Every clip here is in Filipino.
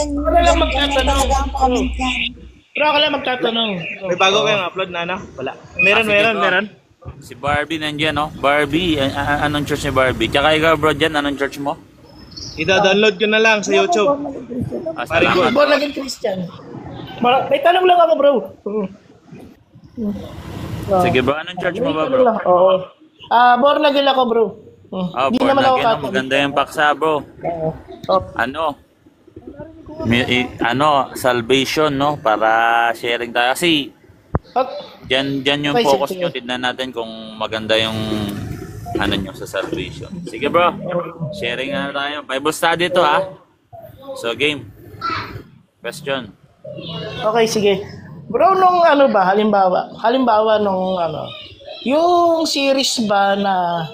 Ako na lang magtatanong. talaga ang comment yan. Pero ako lang magtatanong. May bago kayong upload na ano? Wala. Meron. Si Barbie nandiyan, no? Barbie, anong church ni Barbie? Tsaka ikaw, bro, dyan, anong church mo? Ida-download ko na lang sa YouTube. Salamat. Born again Christian. May tanong lang ako, bro. Sige, bro, anong church mo ba, bro? Oo. Born again ako, bro. Hindi Born naman ako again, no? Catholic. Maganda yung paksa, bro. Salvation, no? Para sharing tayo. Kasi, dyan yung Okay, focus sige. nyo. Tignan natin kung maganda yung ano nyo sa salvation. Sige, bro. Sharing na tayo. Bible study to, ha? So, game. Question. Okay, sige. Bro, nung ano ba, halimbawa nung ano, yung series ba na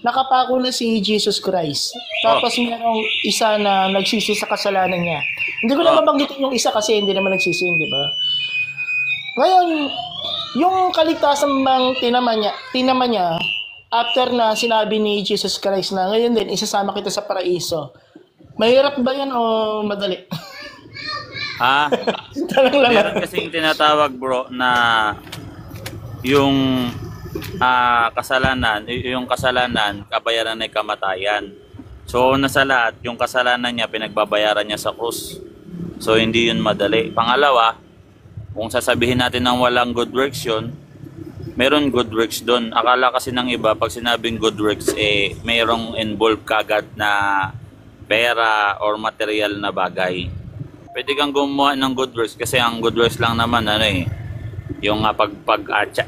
nakapako na si Jesus Christ, tapos merong isa na nagsisi sa kasalanan niya. Hindi ko na mabanggitin yung isa kasi hindi naman nagsisi, di ba? Ngayon, yung kaligtasan bang tinaman niya, after na sinabi ni Jesus Christ na ngayon din, isasama kita sa paraiso, mahirap ba yan o madali? Tanong lang. Meron kasing tinatawag, bro, na yung kasalanan, kabayaran ay kamatayan. So, una sa lahat, yung kasalanan niya, pinagbabayaran niya sa krus. So, hindi yun madali. Pangalawa, kung sasabihin natin ng walang good works yun, meron good works doon. Akala kasi ng iba, pag sinabing good works, mayroong involved kagad na pera or material na bagay. Pwede kang gumawa ng good works kasi ang good works lang naman yung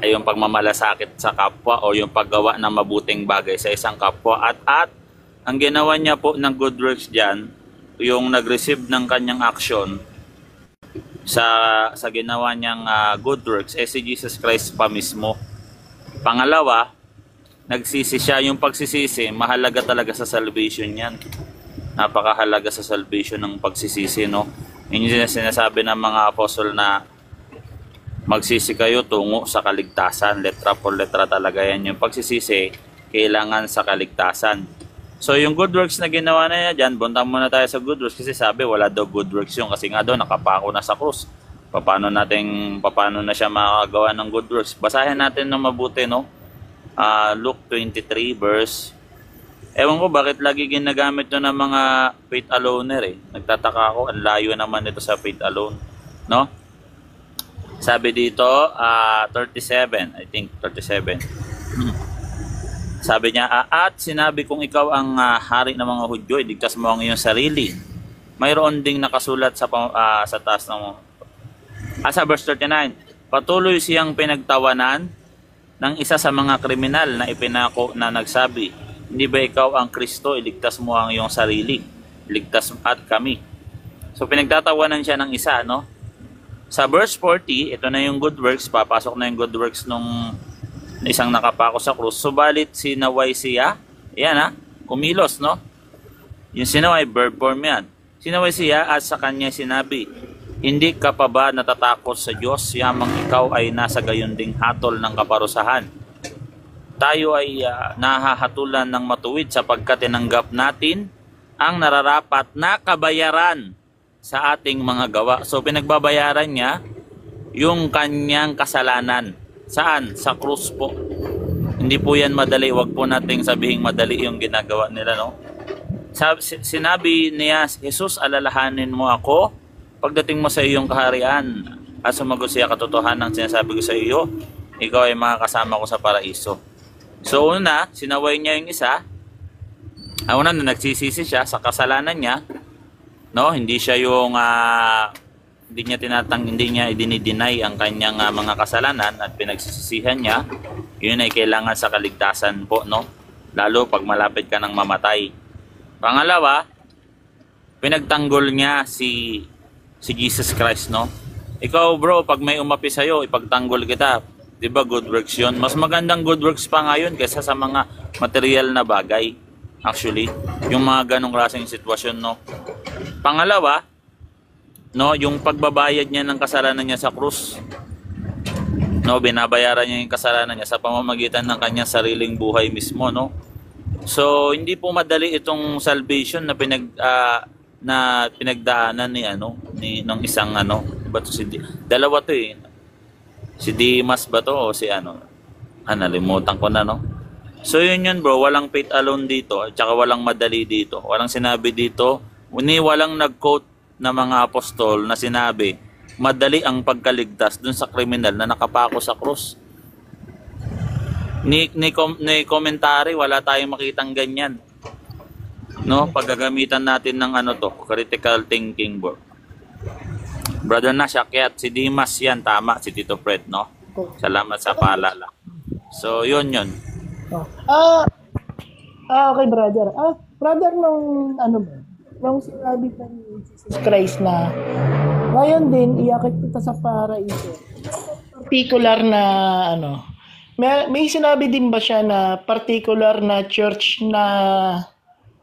yung pagmamalasakit sa kapwa o yung paggawa ng mabuting bagay sa isang kapwa at ang ginawa niya po ng good works diyan, yung nag-receive ng kanyang action sa ginawa niyang good works si Jesus Christ pa mismo. Pangalawa, nagsisi siya. Yung pagsisisi, mahalaga talaga sa salvation yan. Napakahalaga sa salvation ng pagsisisi, no? Yun yung sinasabi ng mga apostol na magsisi kayo tungo sa kaligtasan. Letra por letra talaga yan. Yung pagsisisi, kailangan sa kaligtasan. So yung good works na ginawa na niya dyan, buntang muna tayo sa good works kasi sabi wala daw good works yung kasi nga daw nakapako na sa krus. Paano na siya makagawa ng good works? Basahin natin ng mabuti, no? Luke 23 verse. Ewan ko bakit lagi ginagamit to ng mga faith aloner Nagtataka ako, ang layo naman ito sa faith alone, no? Sabi dito, 37, I think 37. Sabi niya, at sinabi kung ikaw ang hari ng mga Hudyo, iligtas mo ang iyong sarili. Mayroon ding nakasulat sa taas ng sa verse 39. Patuloy siyang pinagtawanan ng isa sa mga kriminal na ipinako na nagsabi, hindi ba ikaw ang Kristo, iligtas mo ang iyong sarili, iligtas at kami. So pinagtatawanan siya ng isa, no? Sa verse 40, ito na yung good works, papasok na yung good works nung isang nakapako sa krus. Subalit sinaway siya, yan kumilos, no? Yung sinaway, verb form yan. Sinaway siya at sa kanya sinabi, hindi ka pa ba natatakot sa Diyos, yamang ikaw ay nasa gayon ding hatol ng kaparusahan? Tayo ay nahahatulan ng matuwid sapagkat tinanggap natin ang nararapat na kabayaran sa ating mga gawa. So pinagbabayaran niya yung kanyang kasalanan. Saan? Sa krus po. Hindi po yan madali. Huwag po nating sabihin madali yung ginagawa nila, no? Sinabi niya, Jesus, alalahanin mo ako pagdating mo sa iyong kaharian. At sumagot siya, katotohanan sinasabi ko sa iyo, ikaw ay makakasama ko sa paraiso. So una, sinaway niya yung isa. Una na nagsisisi siya sa kasalanan niya, no? Hindi siya yung hindi niya idinideny ang kanyang mga kasalanan at pinagsisisihan niya. Yun ay kailangan sa kaligtasan po, no? Lalo pag malapit ka ng mamatay. Pangalawa, pinagtanggol niya si Jesus Christ, no? Ikaw, bro, pag may umapi sa'yo, ipagtanggol kita. Diba good works yun? Mas magandang good works pa ngayon kaysa sa mga material na bagay. Actually, yung mga ganong klaseng sitwasyon, no? Pangalawa, no, yung pagbabayad niya ng kasalanan niya sa krus. No, binabayaran niya yung kasalanan niya sa pamamagitan ng kanyang sariling buhay mismo, no? So, hindi po madali itong salvation na na pinagdaanan ni ng isang ba to dalawa to eh. Si Dimas ba to o si nalimutan ko na no. So yun bro, walang faith alone dito at saka walang madali dito. Walang sinabi dito, walang nag-quote na mga apostol na sinabi, madali ang pagkaligtas dun sa kriminal na nakapako sa krus. Ni komentary, wala tayong makitang ganyan. No, paggagamitan natin ng critical thinking bro. Brother Nash, akyat si Dimas yan, tama, si Tito Fred, no? Salamat sa paalala. So, yun. Okay, brother. Brother, nung sinabi pa ni Jesus Christ na ngayon din, iakit kita sa paraiso. Particular na, may sinabi din ba siya na particular na church na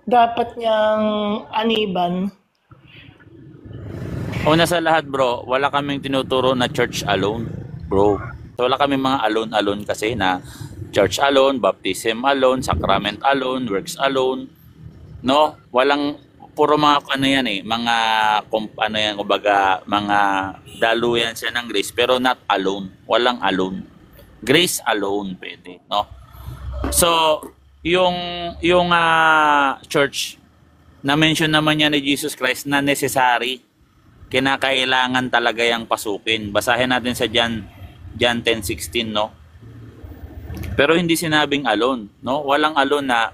dapat niyang aniban? Una sa lahat bro, wala kaming tinuturo na church alone, bro. So, wala kaming mga alone kasi na church alone, baptism alone, sacrament alone, works alone. No? Walang, puro mga kumbaga, mga daluyan siya ng grace, pero not alone. Walang alone. Grace alone pwede, no? So, yung church na mention naman niya ni Jesus Christ na necessary, kinakailangan talaga yang pasukin. Basahin natin sa John 10:16, no? Pero hindi sinabing alone, no? Walang alone na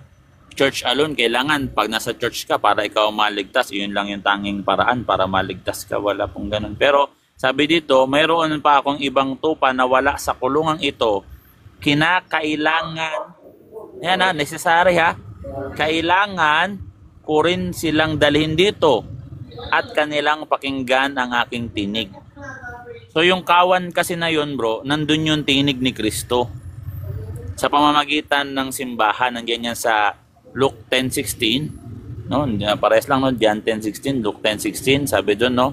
church alone. Kailangan pag nasa church ka para ikaw maligtas, yun lang yung tanging paraan para maligtas ka. Wala pong ganun. Pero sabi dito, mayroon pa akong ibang tupa na wala sa kulungang ito. Kinakailangan, yan necessary kailangan ko rin silang dalhin dito at kanilang pakinggan ang aking tinig. So yung kawan kasi na yun bro, nandun yung tinig ni Kristo. Sa pamamagitan ng simbahan, nandiyan yan sa Luke 10:16, no? Parehas lang no, John 10:16, Luke 10:16, sabi doon no,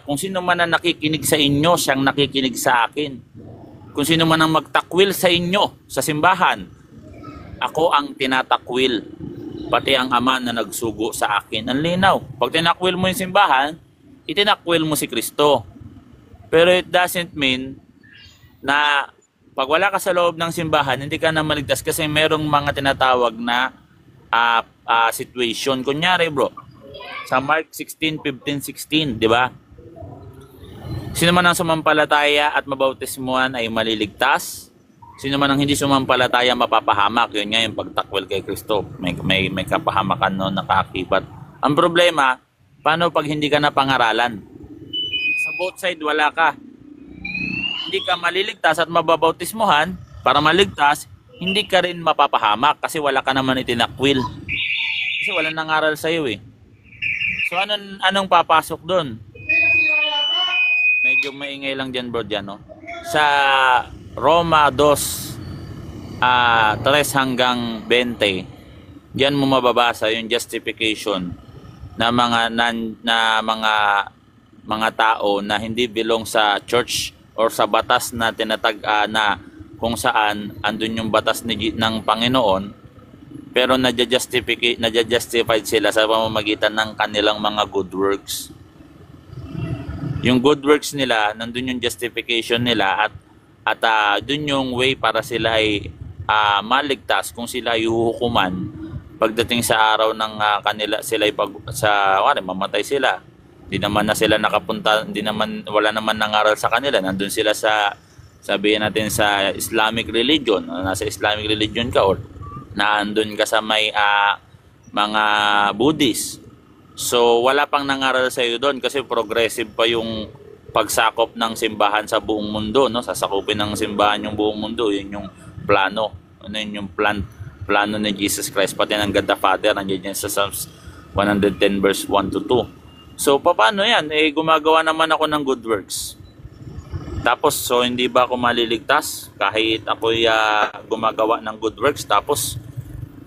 kung sino man ang nakikinig sa inyo, siyang nakikinig sa akin. Kung sino man ang magtakwil sa inyo sa simbahan, ako ang tinatakwil, pati ang Ama na nagsugo sa akin. Ang linaw. Pag tinakwil mo yung simbahan, itinakwil mo si Kristo. Pero it doesn't mean na pag wala ka sa loob ng simbahan, hindi ka na maligtas kasi merong mga tinatawag na situation. Kunyari bro, sa Mark 16:15-16, di ba? Sino man ang sumampalataya at mabautismuhan ay maliligtas. Sino man ang hindi sumampalataya mapapahamak. Yun nga yung pagtakwil kay Kristo. May kapahamakan no, nakaakibat. Ang problema, paano pag hindi ka na pangaralan? Sa both side wala ka. Hindi ka maliligtas at mababautismuhan para maligtas, hindi ka rin mapapahamak kasi wala ka naman itinakwil. Kasi wala nangaral sa iyo eh. So anong papasok doon? Medyo maingay lang dyan bro dyan, no? Sa Roma 2, 3-20, diyan mo mababasa yung justification na mga tao na hindi belong sa church or sa batas na na kung saan andun yung batas ng Panginoon, pero nadja-justified sila sa pamamagitan ng kanilang mga good works. Yung good works nila, nandun yung justification nila at dun yung way para sila ay maligtas kung sila ay huhukuman pagdating sa araw ng sila ay mamatay sila. Hindi naman na sila nakapunta, wala naman nangaral sa kanila. Nandun sila sabihin natin sa Islamic religion, nasa Islamic religion ka or naandun ka sa may mga Buddhist. So wala pang nangaral sa iyo doon kasi progressive pa yung pagsakop ng simbahan sa buong mundo, no? Sasakupin ng simbahan yung buong mundo, yun yung plano. Yun yung plano ni Jesus Christ, pati ng God the Father, nandiyan yan sa Psalms 110 verse 1-2. So paano yan? Gumagawa naman ako ng good works. Tapos so hindi ba ako maliligtas kahit ako gumagawa ng good works tapos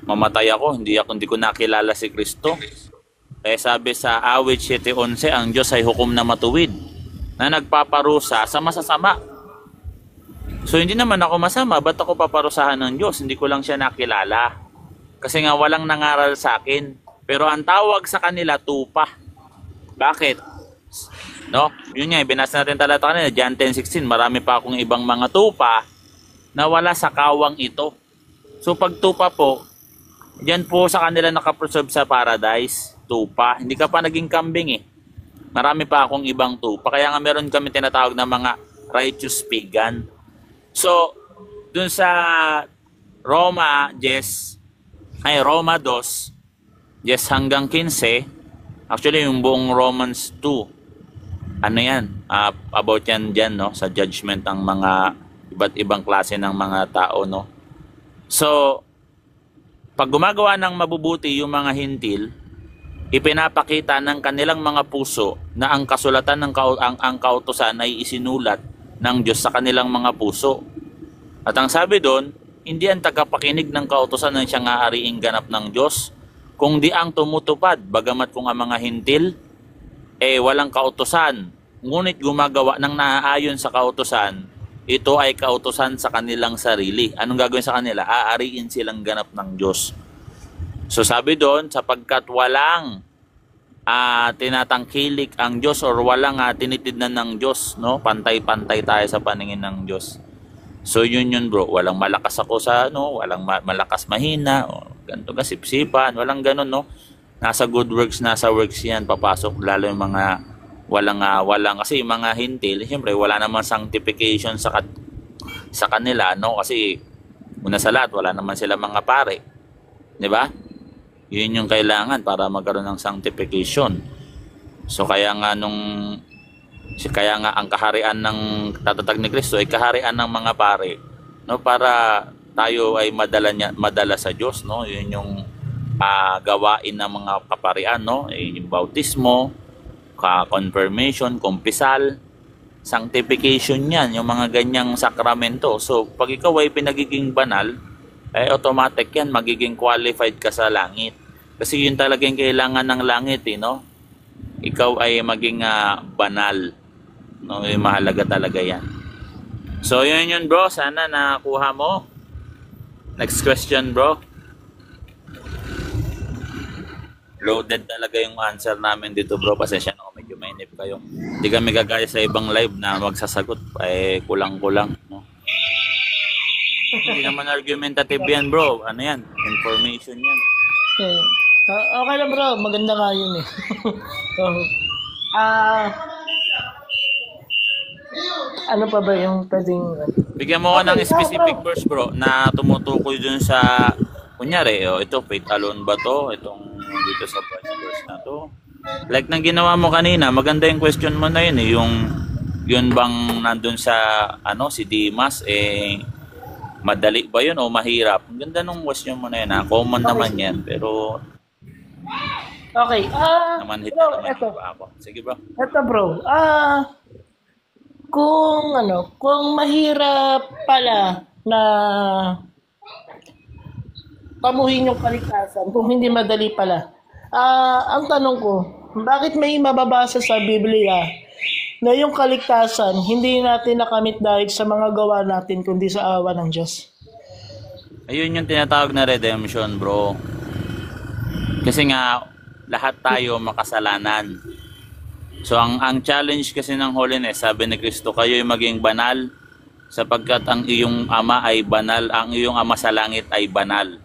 mamatay ako, hindi ko nakilala si Kristo? Sabi sa Awit 7:11, ang Diyos ay hukom na matuwid, na nagpaparusa sa masasama. So hindi naman ako masama, ba't ako paparusahan ng Diyos? Hindi ko lang siya nakilala. Kasi nga walang nangaral sa akin. Pero ang tawag sa kanila, tupa. Bakit? No? Yun nga, binasa natin talata kanina, John 10:16, marami pa akong ibang mga tupa na wala sa kawang ito. So pag tupa po, diyan po sa kanila nakapreserve sa paradise, tupa. Hindi ka pa naging kambing eh. Marami pa akong ibang tupa. Kaya nga meron kami tinatawag na mga righteous pagan. So, dun sa Roma 2, 10 hanggang 15, actually yung buong Romans 2, ano yan, about yan dyan, no? Sa judgment ng mga iba't ibang klase ng mga tao, no? So, pag gumagawa ng mabubuti yung mga hintil, ipinapakita ng kanilang mga puso na ang kasulatan ng ang kautusan ay isinulat ng Diyos sa kanilang mga puso. At ang sabi doon, hindi ang tagapakinig ng kautusan ng siyang aariing ganap ng Diyos, kung di ang tumutupad, bagamat kung ang mga hintil, walang kautusan, ngunit gumagawa ng naaayon sa kautusan, ito ay kautusan sa kanilang sarili. Anong gagawin sa kanila? Aariin silang ganap ng Diyos. So sabi doon, sapagkat walang tinatangkilik ang Diyos or walang tinitidnan ng Diyos, no? Pantay-pantay tayo sa paningin ng Diyos. So yun bro, walang malakas ako sa walang malakas mahina, o ganito ka sipsipan, walang ganun, no? Nasa good works, nasa works yan papasok, lalo yung mga walang kasi yung mga hintil, siyempre wala namang sanctification sa kanila, no? Kasi una sa lahat, wala naman sila mga pare. 'Di ba? Yun yung kailangan para magkaroon ng sanctification. So kaya nga ang kaharian ng tatatag ni Kristo ay kaharian ng mga pare, no, para tayo ay madala sa Diyos, no. Yun yung gawain ng mga kaparian, no, yung bautismo, confirmation, kumpisal, sanctification yan, yung mga ganyang sakramento. So pag ikaw ay pinagiging banal, automatic yan, magiging qualified ka sa langit. Kasi yun talaga yung kailangan ng langit, no? Ikaw ay maging banal. No, yung mahalaga talaga yan. So yun bro, sana nakuha mo. Next question bro. Loaded talaga yung answer namin dito bro. Pasensya na kung medyo mainip kayo. Hindi kami gagaya sa ibang live na magsasagot. Kulang-kulang, no? Hindi naman argumentative yan bro. Ano yan? Information yan. Okay lang bro, maganda nga yun eh. Ano pa ba yung pwedeng... Bigyan mo ko ng specific verse bro na tumutukoy dun sa, kunyari, ito, faith alone ba to? Itong dito sa verse na to. Like nang ginawa mo kanina, maganda yung question mo na yun eh. Yun bang nandun sa, si Dimas, madali ba yun o mahirap? Ang ganda nung question mo na yun, common naman yan, pero... Okay, naman hit bro, naman eto. ako. Sige bro. Eto bro, kung mahirap pala na pamuhin yung kaligtasan, kung hindi madali pala, ang tanong ko, bakit may mababasa sa Biblia na yung kaligtasan hindi natin nakamit dahil sa mga gawa natin kundi sa awa ng Diyos? Ayun yung tinatawag na redemption bro. Kasi nga, lahat tayo makasalanan. So ang challenge kasi ng holiness, sabi ni Kristo, kayo'y maging banal sapagkat ang iyong ama ay banal, ang iyong ama sa langit ay banal.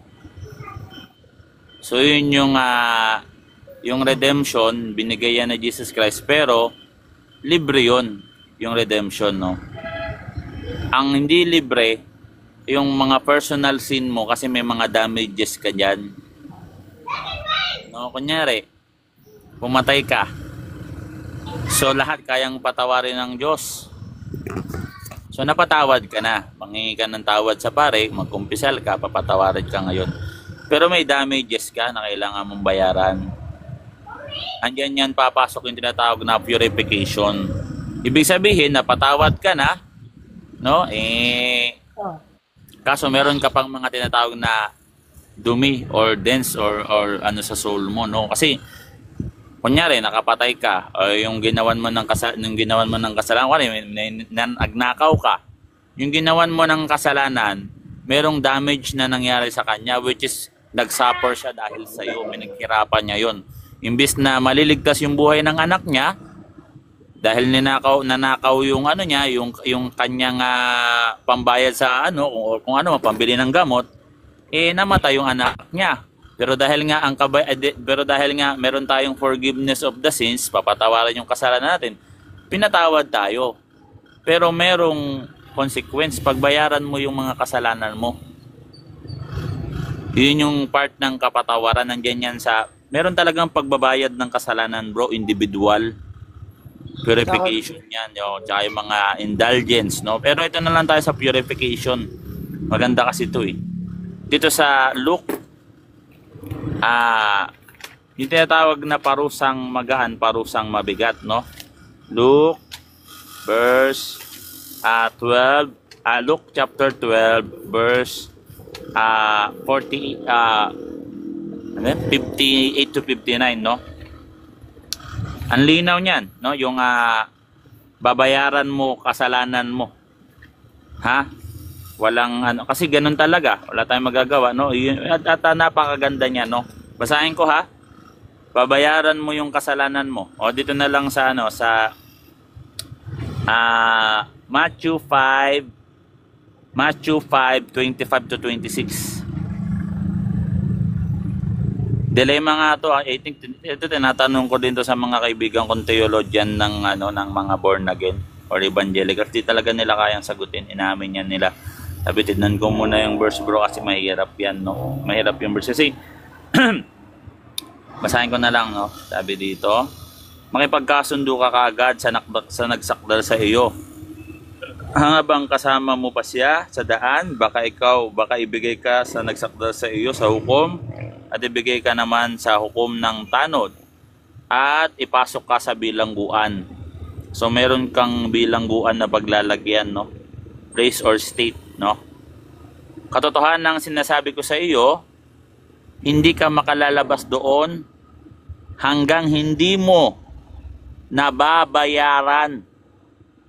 So yun yung redemption, binigay yan ni Jesus Christ, pero libre yun, yung redemption, no? Ang hindi libre, yung mga personal sin mo kasi may mga damages ka dyan. No, kunyari, pumatay ka. So lahat kayang patawarin ng Diyos. So napatawad ka na. Manghingi ka ng tawad sa pare, magkumpisal ka, papatawarin ka ngayon. Pero may damages ka na kailangan mong bayaran. Andiyan yan papasok yung tinatawag na purification. Ibig sabihin, napatawad ka na, no? Kaso meron ka pang mga tinatawag na dumi or dents or ano sa soul mo, no? Kasi kunyari nakapatay ka o yung ginawan mo ng kasalanan, nagnakaw ka. Yung ginawan mo ng kasalanan, merong damage na nangyari sa kanya which is Nag-suffer siya dahil sa iyo, pinaghirapan niya 'yon. Imbis na maliligtas yung buhay ng anak niya dahil nanakaw yung ano niya, yung kanyang pambayad sa ano kung ano, pambili ng gamot, namatay yung anak niya. Pero dahil nga meron tayong forgiveness of the sins, papatawaran yung kasalanan natin, pinatawad tayo. Pero merong consequence, pagbayaran mo yung mga kasalanan mo. Yun yung part ng kapatawaran, nandiyan yan sa, meron talagang pagbabayad ng kasalanan bro, individual. Purification yan, tsaka yung mga indulgence, no? Pero ito na lang tayo sa purification. Maganda kasi ito Dito sa Luke, yung tinatawag na parusang magaan, parusang mabigat, no? Luke verse 12, Luke chapter 12 verse 58 to 59, no? Ang linaw niyan, no? Yung babayaran mo kasalanan mo. Ha? Walang ano, kasi ganun talaga. Wala tayong magagawa, no? At napakaganda niya, no? Basahin ko ha. Babayaran mo yung kasalanan mo. O dito na lang sa ano, sa Matthew 5:25 to 26. Dilemma nga to, I think ito tinatanong ko din to sa mga kaibigan kong theologian ng ng mga born again or evangelical. Di talaga nila kayang sagutin, inamin yan nila. Sabi, tignan ko muna yung verse bro kasi mahirap yan, no? Mahirap yung verse kasi basahin ko na lang, no? Sabi dito, makipagkasundo ka kaagad sa nagsakdal sa iyo. Habang kasama mo pa siya sa daan, baka ibigay ka sa nagsakdal sa iyo sa hukom at ibigay ka naman sa hukom ng tanod at ipasok ka sa bilangguan. So meron kang bilangguan na paglalagyan, no? Race or state, no? Katotohanan ng sinasabi ko sa iyo, hindi ka makalalabas doon hanggang hindi mo nababayaran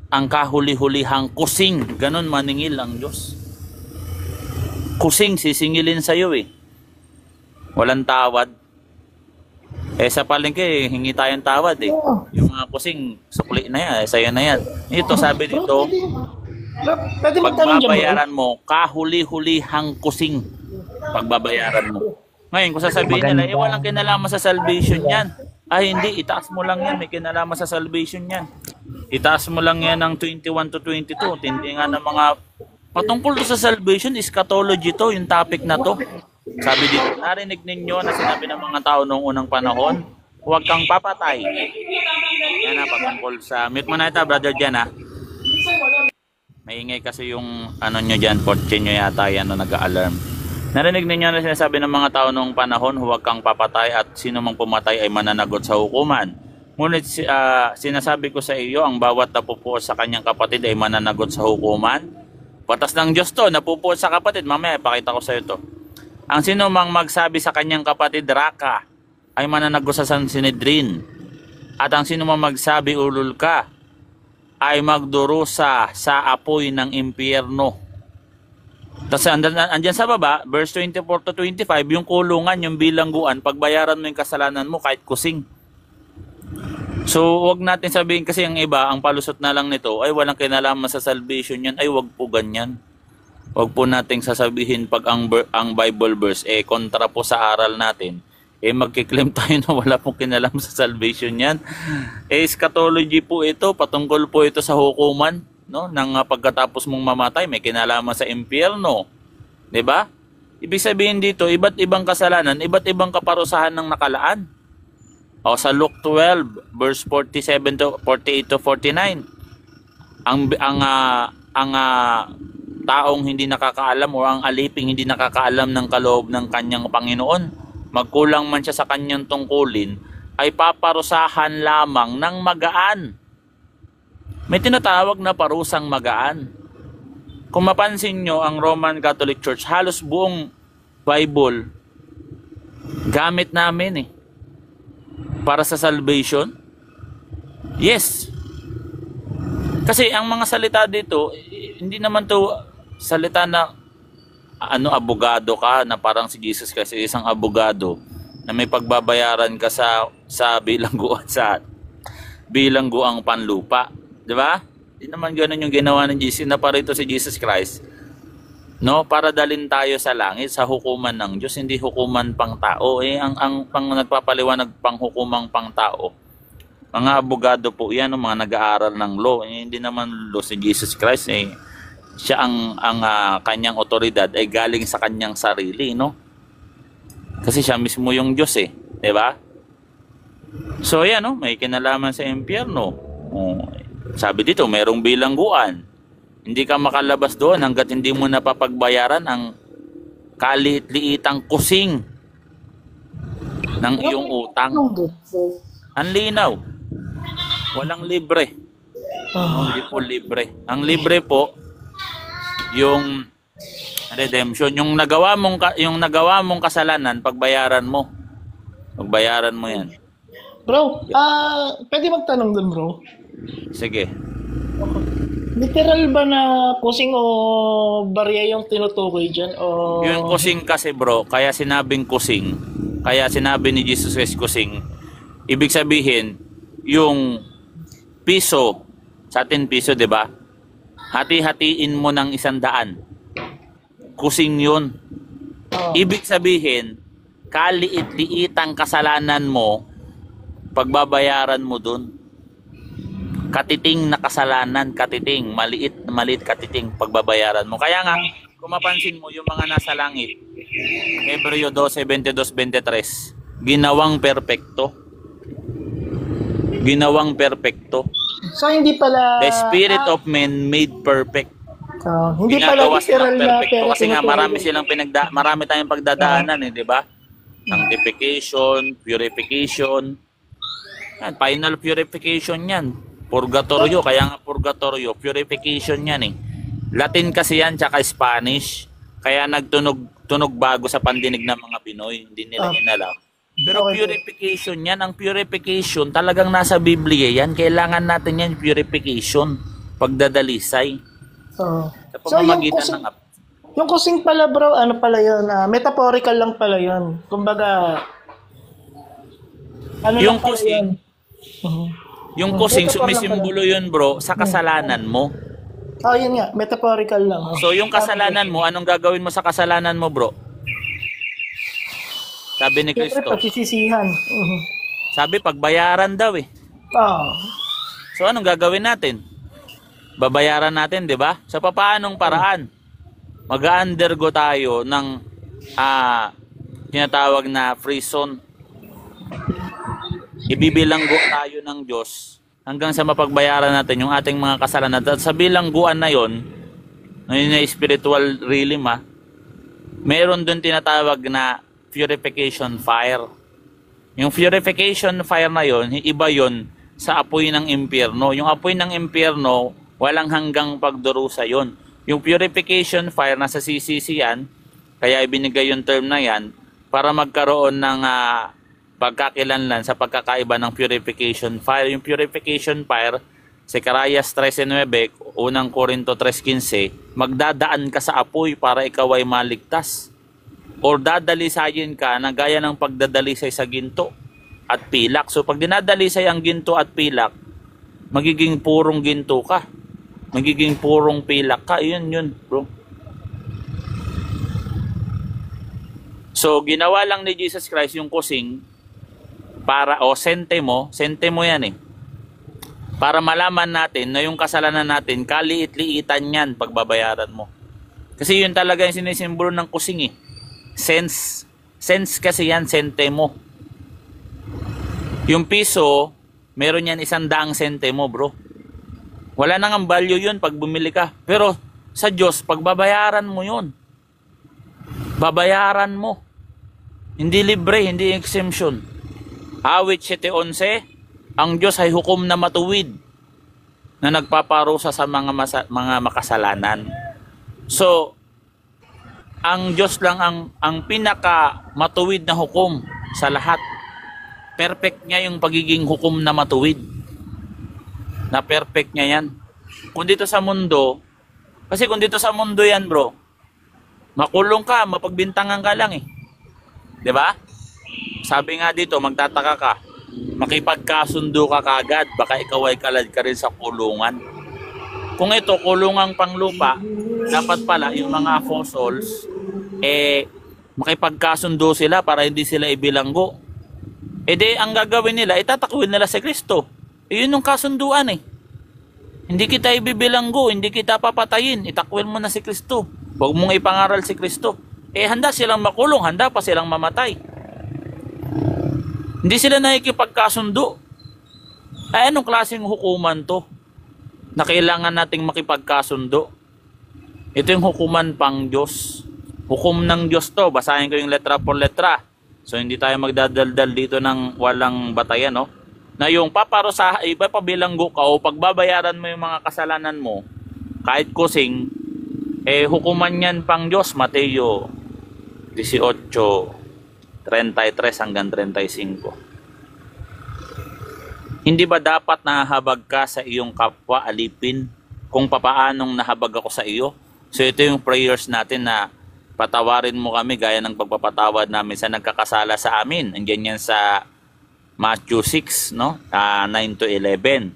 ang kahuli-hulihang kusing. Ganon maningil ang Diyos. Kusing sisingilin sa iyo Walang tawad. Sa palengke, hingi tayong tawad Yung mga kusing, sukli na yan, sa'yo na yan. Ito sabi dito, pagbabayaran mo, kahuli-hulihang kusing. Pagbabayaran mo. Ngayon, kung sasabihin nila, walang kinalaman sa salvation yan. Hindi, itaas mo lang yan, may kinalaman sa salvation yan. Itaas mo lang yan ng 21 to 22. Tindi nga ng mga patungkol sa salvation, eschatology to, yung topic na to. Sabi dito, narinig ninyo na sinabi ng mga tao noong unang panahon, huwag kang papatay. Yan na, patungkol sa, mute mo na ito, brother Jan, Maingay kasi yung ano nyo dyan, porche nyo yata yan na nag-alarm. Narinig ninyo na sinasabi ng mga tao noong panahon, huwag kang papatay at sino mang pumatay ay mananagot sa hukuman. Ngunit sinasabi ko sa iyo, ang bawat napupuot sa kanyang kapatid ay mananagot sa hukuman. Batas ng Diyos to, napupuot sa kapatid. Mamaya, pakita ko sa iyo to. Ang sino mang magsabi sa kanyang kapatid, Raka, ay mananagot sa Sanhedrin. At ang sino mang magsabi, ulul ka, ay magdurusa sa apoy ng impyerno. Tapos andyan sa baba, verse 24 to 25, yung kulungan, yung bilangguan, pagbayaran mo yung kasalanan mo kahit kusing. So, wag natin sabihin kasi ang iba, ang palusot na lang nito, ay walang kinalaman sa salvation yan, ay wag po ganyan. Wag po nating sasabihin pag ang Bible verse, kontra po sa aral natin, magkiklaim tayo na wala pong kinalaman sa salvation yan. Eschatology po ito, patungkol po ito sa hukuman, no? Nang pagkatapos mong mamatay, may kinalaman sa impyerno. 'Di ba? Ibig sabihin dito, iba't ibang kasalanan, iba't ibang kaparusahan ng nakalaan. O sa Luke 12 verse 47 to 48 to 49. Ang taong hindi nakakaalam o ang aliping hindi nakakaalam ng kaloob ng kanyang Panginoon, magkulang man siya sa kanyang tungkulin, ay paparusahan lamang ng magaan. May tinatawag na parusang magaan. Kung mapansin nyo, ang Roman Catholic Church, halos buong Bible, gamit namin para sa salvation. Yes. Kasi ang mga salita dito, hindi naman to salita na abogado ka na parang si Jesus kasi isang abogado na may pagbabayaran ka sa bilangguang panlupa, 'di ba? Hindi naman ganoon yung ginawa ng Jesus na parito si Jesus Christ. No, para dalhin tayo sa langit sa hukuman ng Diyos, hindi hukuman pang tao. Ang pang nagpapaliwanag pang hukumang pang tao. Mga abogado po 'yan, no, mga nag-aaral ng law. Hindi naman law si Jesus Christ siya ang kanyang otoridad ay galing sa kanyang sarili, no? Kasi siya mismo yung Diyos 'di ba? So yan, no, may kinalaman sa impyerno. Sabi dito, mayroong bilangguan. Hindi ka makalabas doon hanggat hindi mo napapagbayaran ang kaliit-liitang kusing ng iyong utang. Ang linaw. Walang libre. Hindi po libre. Ang libre po yung redemption, yung nagawa mong kasalanan, pagbayaran mo. Pagbayaran mo 'yan. Bro, pwede magtanong dun, bro? Sige. Literal ba na kusing o barya yung tinutukoy dyan? O... Yung kusing kasi, bro, kaya sinabing kusing, kaya sinabi ni Jesus Christ kusing, ibig sabihin, yung piso, sa atin piso, 'di ba? Hati-hatiin mo ng 100. Kusing yun. Ibig sabihin, kaliit-liitang kasalanan mo, pagbabayaran mo dun. Katiting na kasalanan, katiting, maliit katiting, pagbabayaran mo. Kaya nga, kung mapansin mo, yung mga nasa langit, Hebreo 12:22-23, ginawang perpekto. Ginawang perpekto. So, hindi pala... The spirit of man made perfect. Hindi pala Ginagawa literal silang na perfecto pero kasi nga tinutukoy. marami tayong pagdadaanan, di ba? Sanctification, purification. Yan, final purification yan. Purgatorio, kaya nga purgatorio, purification yan Latin kasi yan, tsaka Spanish. Kaya nagtunog bago sa pandinig ng mga Pinoy. Hindi nila inalam. Pero purification yan, ang purification talagang nasa Biblia yan. Kailangan natin yan, purification. Pagdadalisay. Sa pamamagitan ng yung kusing pala, bro, ano pala yun? Metaphorical lang pala yun. Kumbaga, ano yung lang pala kusing, yun? Yung kusing, Metaphor lang sumisimbolo yun, bro, sa kasalanan mo. Yun nga, metaphorical lang. So, yung kasalanan mo, anong gagawin mo sa kasalanan mo, bro? Sabi ni Siyempre, Kristo. pagsisisihan. Sabi, pagbayaran daw So, anong gagawin natin? Babayaran natin, di ba? Sa papaanong paraan? Mag-undergo tayo ng tinatawag na free zone. Ibibilanggo tayo ng Diyos hanggang sa mapagbayaran natin yung ating mga kasalanan. At sa bilangguan na yon, na spiritual realm, meron dun tinatawag na purification fire. Yung purification fire na yon, iba yon sa apoy ng impyerno. Yung apoy ng impyerno, walang hanggang pagdurusa yon. Yung purification fire, nasa CCC yan, kaya ibinigay yung term na yan para magkaroon ng pagkakilanlan sa pagkakaiba ng purification fire. Yung purification fire, Zacarias 13:9, unang Korinto 3:15, magdadaan ka sa apoy para ikaw ay maligtas. Or dadalisayin ka na gaya ng pagdadalisay sa ginto at pilak. So pag dinadalisay ang ginto at pilak, magiging purong ginto ka. Magiging purong pilak ka. Yun, bro. So, ginawa lang ni Jesus Christ yung kusing para, sentemo yan para malaman natin na yung kasalanan natin, kaliit-liitan yan pagbabayaran mo. Kasi yun talaga yung sinisimbolo ng kusing Sense kasi yan, sentemo. Yung piso, meron yan 100 sentemo, bro. Wala nang ang value yun pag bumili ka. Pero sa Diyos, pagbabayaran mo yun. Babayaran mo. Hindi libre, hindi exemption. Awit 7:11, ang Diyos ay hukom na matuwid na nagpaparusa sa mga makasalanan. So, ang Diyos lang ang pinaka matuwid na hukom sa lahat. Perfect niya yung pagiging hukom na matuwid. Na perfect niya yan. Kung dito sa mundo, kasi kung dito sa mundo yan, bro, Makulong ka, mapagbintangan ka lang eh. 'Di ba? Sabi nga dito, magtataka ka, makipagkasundo ka kagad, baka ikaw ay kalad ka rin sa kulungan. Kung ito, kulungang panglupa, dapat pala yung mga apostles, makipagkasundo sila para hindi sila ibilanggo. Di, ang gagawin nila, itatakwil nila si Kristo. Yun yung kasunduan eh. Hindi kita ibibilanggo, hindi kita papatayin, itakwil mo na si Kristo. Huwag mong ipangaral si Kristo. Handa silang makulong, handa pa silang mamatay. Hindi sila nakikipagkasundo. Anong klaseng hukuman to? Na kailangan nating makipagkasundo. Ito yung hukuman pang Diyos. Hukom ng Diyos to. Basahin ko yung letra por letra. So hindi tayo magdadaldal dito ng walang batayan, no? Na yung paparusa, iba pabilanggo ka o pagbabayaran mo yung mga kasalanan mo, kahit kusing, hukuman yan pang Diyos. Mateo 18:33 hanggang 35. Hindi ba dapat nahahabag ka sa iyong kapwa alipin kung papaanong nahabag ako sa iyo? So ito yung prayers natin na patawarin mo kami gaya ng pagpapatawad namin sa nagkakasala sa amin. Andiyan yan sa Matthew 6, no? 9 to 11.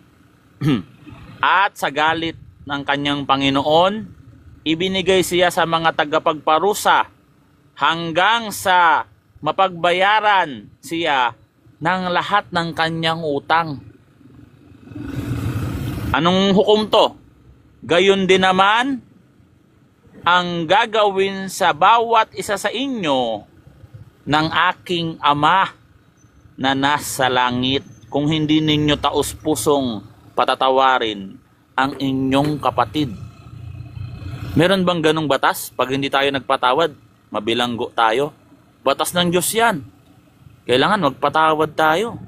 At sa galit ng kanyang Panginoon, ibinigay siya sa mga tagapagparusa hanggang sa mapagbayaran siya ng lahat ng kanyang utang. Anong hukom to? Gayon din naman ang gagawin sa bawat isa sa inyo ng aking Ama na nasa langit kung hindi ninyo taus-pusong patatawarin ang inyong kapatid. Meron bang ganong batas? Pag hindi tayo nagpatawad, mabilanggo tayo. Batas ng Diyos yan. Kailangan magpatawad tayo.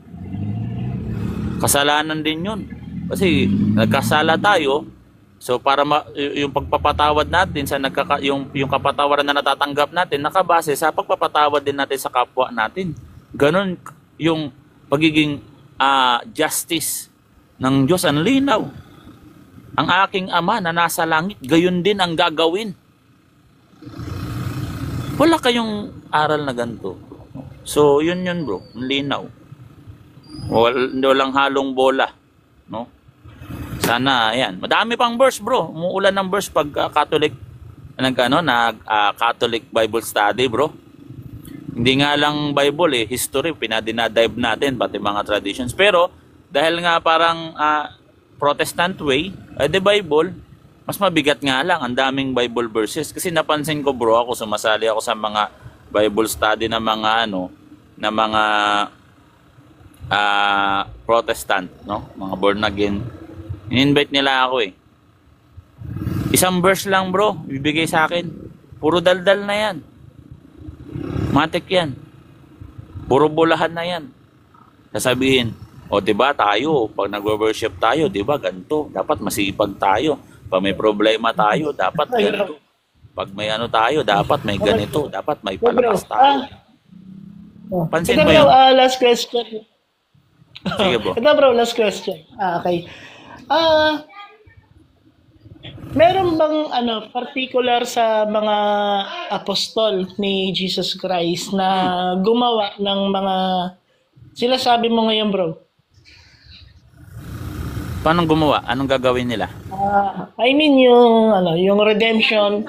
Kasalanan din yun. Kasi nagkasala tayo, so para yung pagpapatawad natin sa yung kapatawaran na natatanggap natin nakabase sa pagpapatawad din natin sa kapwa natin. Ganon yung pagiging justice ng Diyos. Ang linaw. Ang aking Ama na nasa langit, gayon din ang gagawin. Wala kayong aral na ganito. So yun bro, ang linaw. Walang halong bola, no? Sana ayan. Madami pang verse bro. Umuulan ng verse pag Catholic Catholic Bible study bro. Hindi nga lang Bible history pinadinadive natin pati mga traditions. Pero dahil nga parang Protestant way, the Bible mas mabigat nga lang, ang daming Bible verses kasi napansin ko bro, ako sumasali ako sa mga Bible study ng mga Protestant, no? Mga born again. In-invite nila ako Isang verse lang bro, bibigay sa akin. Puro daldal na yan. Matik yan. Puro bulahan na yan. Sasabihin, diba tayo, pag nag-worship tayo, diba ganito, dapat masipag tayo. Pag may problema tayo, dapat ganito. Pag may ano tayo, dapat may ganito, dapat may palakas tayo. Pansin mo yun? Last question. Sige bro. Ito bro, last question. Okay. Meron bang particular sa mga apostol ni Jesus Christ na gumawa ng mga sila sabi mo ngayon bro? Paano gumawa? Anong gagawin nila? I mean yung redemption.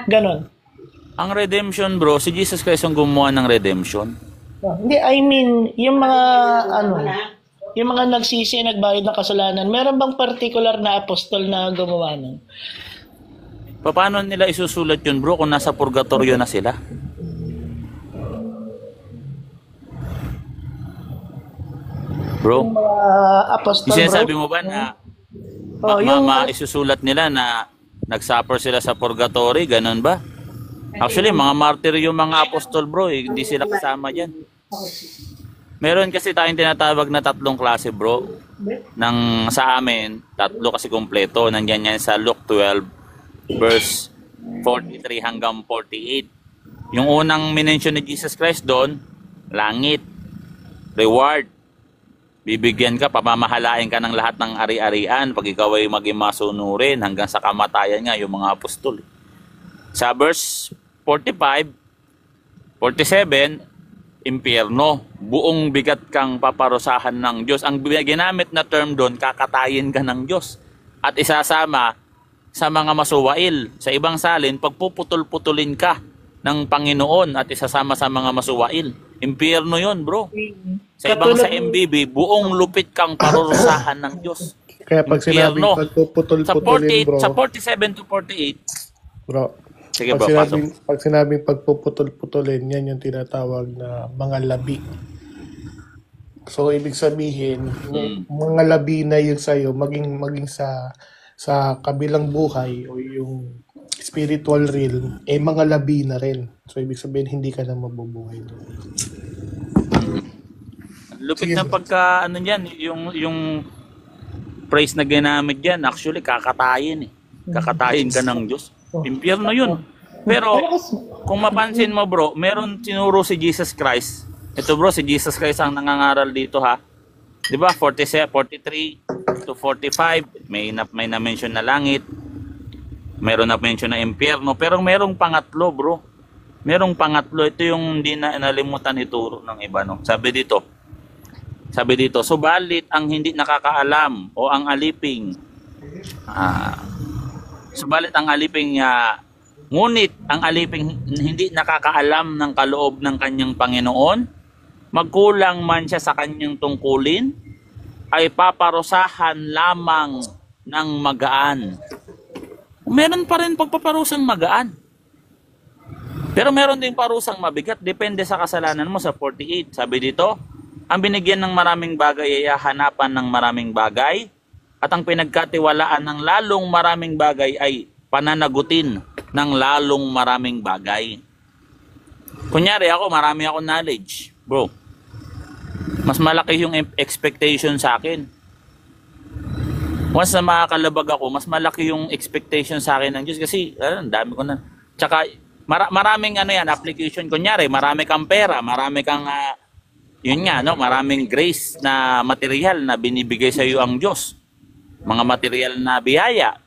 Ganon. Ang redemption bro, si Jesus Christ ang gumawa ng redemption. Hindi, I mean yung mga yung mga nagsisi, nagbayad ng kasalanan, meron bang particular na apostol na gumawa nun? Paano nila isusulat yun bro kung nasa purgatorio na sila? Bro, Yung mga apostol sinasabi bro? mo ba na yung isusulat nila na nagsuffer sila sa purgatory, ganun ba? Actually, mga martyr yung mga apostol bro, hindi sila kasama dyan. Meron kasi tayong tinatawag na tatlong klase bro. Sa amin, tatlo kasi kumpleto. Nandiyan yan sa Luke 12 verse 43 hanggang 48. Yung unang minention ni Jesus Christ doon, langit, reward. Bibigyan ka, pamamahalain ka ng lahat ng ari-arian pag ikaw ay maging masunurin hanggang sa kamatayan nga yung mga apostol. Sa verse 45, 47, impyerno. Buong bigat kang paparusahan ng Diyos. Ang ginamit na term doon, kakatayin ka ng Diyos. At isasama sa mga masuwail. Sa ibang salin, pagpuputol-putulin ka ng Panginoon at isasama sa mga masuwail. Impyerno yun, bro. Sa ibang sa MBB, buong lupit kang parurusahan ng Diyos. Kaya pag sinabing Impyerno. pagpuputol-putulin, bro. Sa 47 to 48, Bro. sige bro, pasok. Pag sinabing pagpuputol-putulin, yan yung tinatawag na mga labi. So, ibig sabihin, mga labi na yun sa'yo, maging sa kabilang buhay o yung spiritual realm, mga labi na rin. So, ibig sabihin, hindi ka na mabubuhay doon. Lupit na pagka, yung phrase na ginamit yan, actually, kakatayin eh. Kakatayin ka ng Diyos. Impyerno yun. Pero, kung mapansin mo bro, meron tinuro si Jesus Christ. Ito bro, si Jesus Christ ang nangangaral dito ha. Di ba? 43 to 45, may na-mention na langit. Meron na-mention na impyerno. Pero merong pangatlo bro. Merong pangatlo. Ito yung hindi na nalimutan ituro ng iba. No? Sabi dito, subalit ang hindi nakakaalam o ang aliping, ngunit ang aliping hindi nakakaalam ng kaloob ng kanyang Panginoon, magkulang man siya sa kanyang tungkulin, ay paparusahan lamang ng magaan. Meron pa rin pagpaparusang magaan. Pero meron din parusang mabigat, depende sa kasalanan mo. Sa 48, sabi dito, ang binigyan ng maraming bagay ay hanapan ng maraming bagay, at ang pinagkatiwalaan ng lalong maraming bagay ay pananagutin ng lalong maraming bagay. Kunyari ako, marami akong knowledge. Bro, mas malaki yung expectation sa akin. Once na makakalabag ako, mas malaki yung expectation sa akin ng Diyos kasi ang dami ko na. Tsaka maraming application. Kunyari, marami kang pera, marami kang maraming grace na material na binibigay sa iyo ang Diyos. Mga material na biyaya.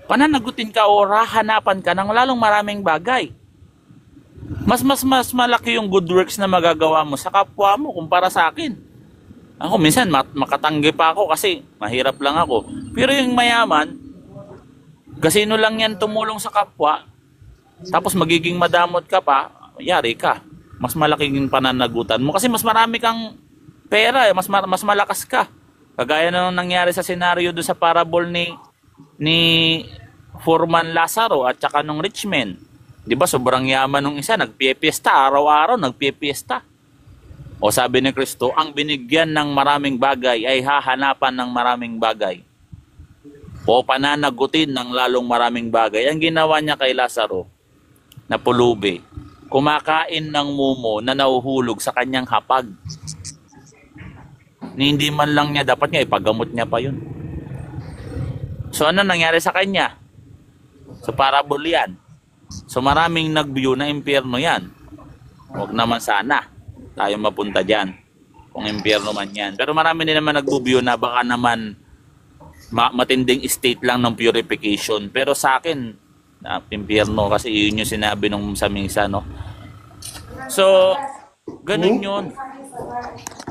Pananagutin ka o hanapan ka ng lalong maraming bagay. Mas malaki yung good works na magagawa mo sa kapwa mo kumpara sa akin. Ako minsan makatanggi pa ako kasi mahirap lang ako. Pero yung mayaman, kasino lang yan tumulong sa kapwa, tapos magiging madamot ka pa, yari ka. Mas malaking pananagutan mo kasi mas marami kang pera, mas malakas ka. Kagaya na nangyari sa senaryo doon sa parable ni Foreman Lazaro at saka nung rich man. 'Di ba sobrang yaman nung isa, nagpipiesta araw-araw, nagpipiesta. O sabi ni Kristo, ang binigyan ng maraming bagay ay hahanapan ng maraming bagay. O pananagutin ng lalong maraming bagay. Ang ginawa niya kay Lazaro na pulubi, kumakain ng mumo na nahuhulog sa kanyang hapag. Hindi man lang niya, dapat niya ipagamot niya pa yun. So ano nangyari sa kanya? So parable yan. So maraming nag-view na impyerno yan. Huwag naman sana tayo mapunta dyan kung impyerno man yan. Pero marami din naman nag-view na baka naman matinding state lang ng purification. Pero sa akin, impyerno kasi yun yung sinabi nung sa misa, no? So, ganun yun.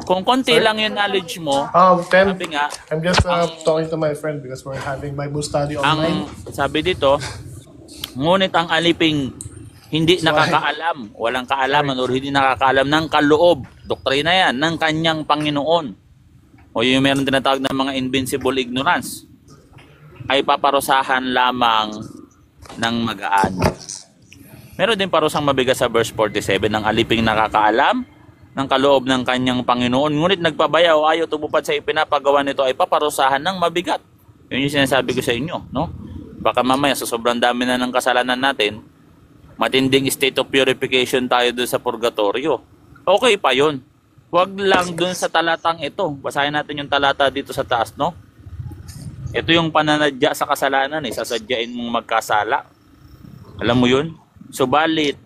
Kung konti lang yung knowledge mo, Ken, sabi nga, I'm just talking to my friend because we're having Bible study online. Sabi dito, ngunit ang aliping hindi nakakaalam, walang kaalaman o hindi nakakaalam ng kaloob, doktrina yan, ng kanyang Panginoon. O yung meron tinatawag ng mga invincible ignorance, ay paparusahan lamang ng magaan. Meron din parusang mabigat sa verse 47, ng aliping nakakaalam ng kaloob ng kanyang Panginoon, ngunit nagpabaya o ayaw tumupad sa ipinapagawa nito ay paparusahan ng mabigat. Yun yung sinasabi ko sa inyo, no? Baka mamaya sa sobrang dami na ng kasalanan natin, matinding state of purification tayo doon sa purgatorio. Okay pa yun. Huwag lang doon sa talatang ito. Basahin natin yung talata dito sa taas, no? Ito yung pananadya sa kasalanan, sasadyain mong magkasala. Alam mo yun? Subalit,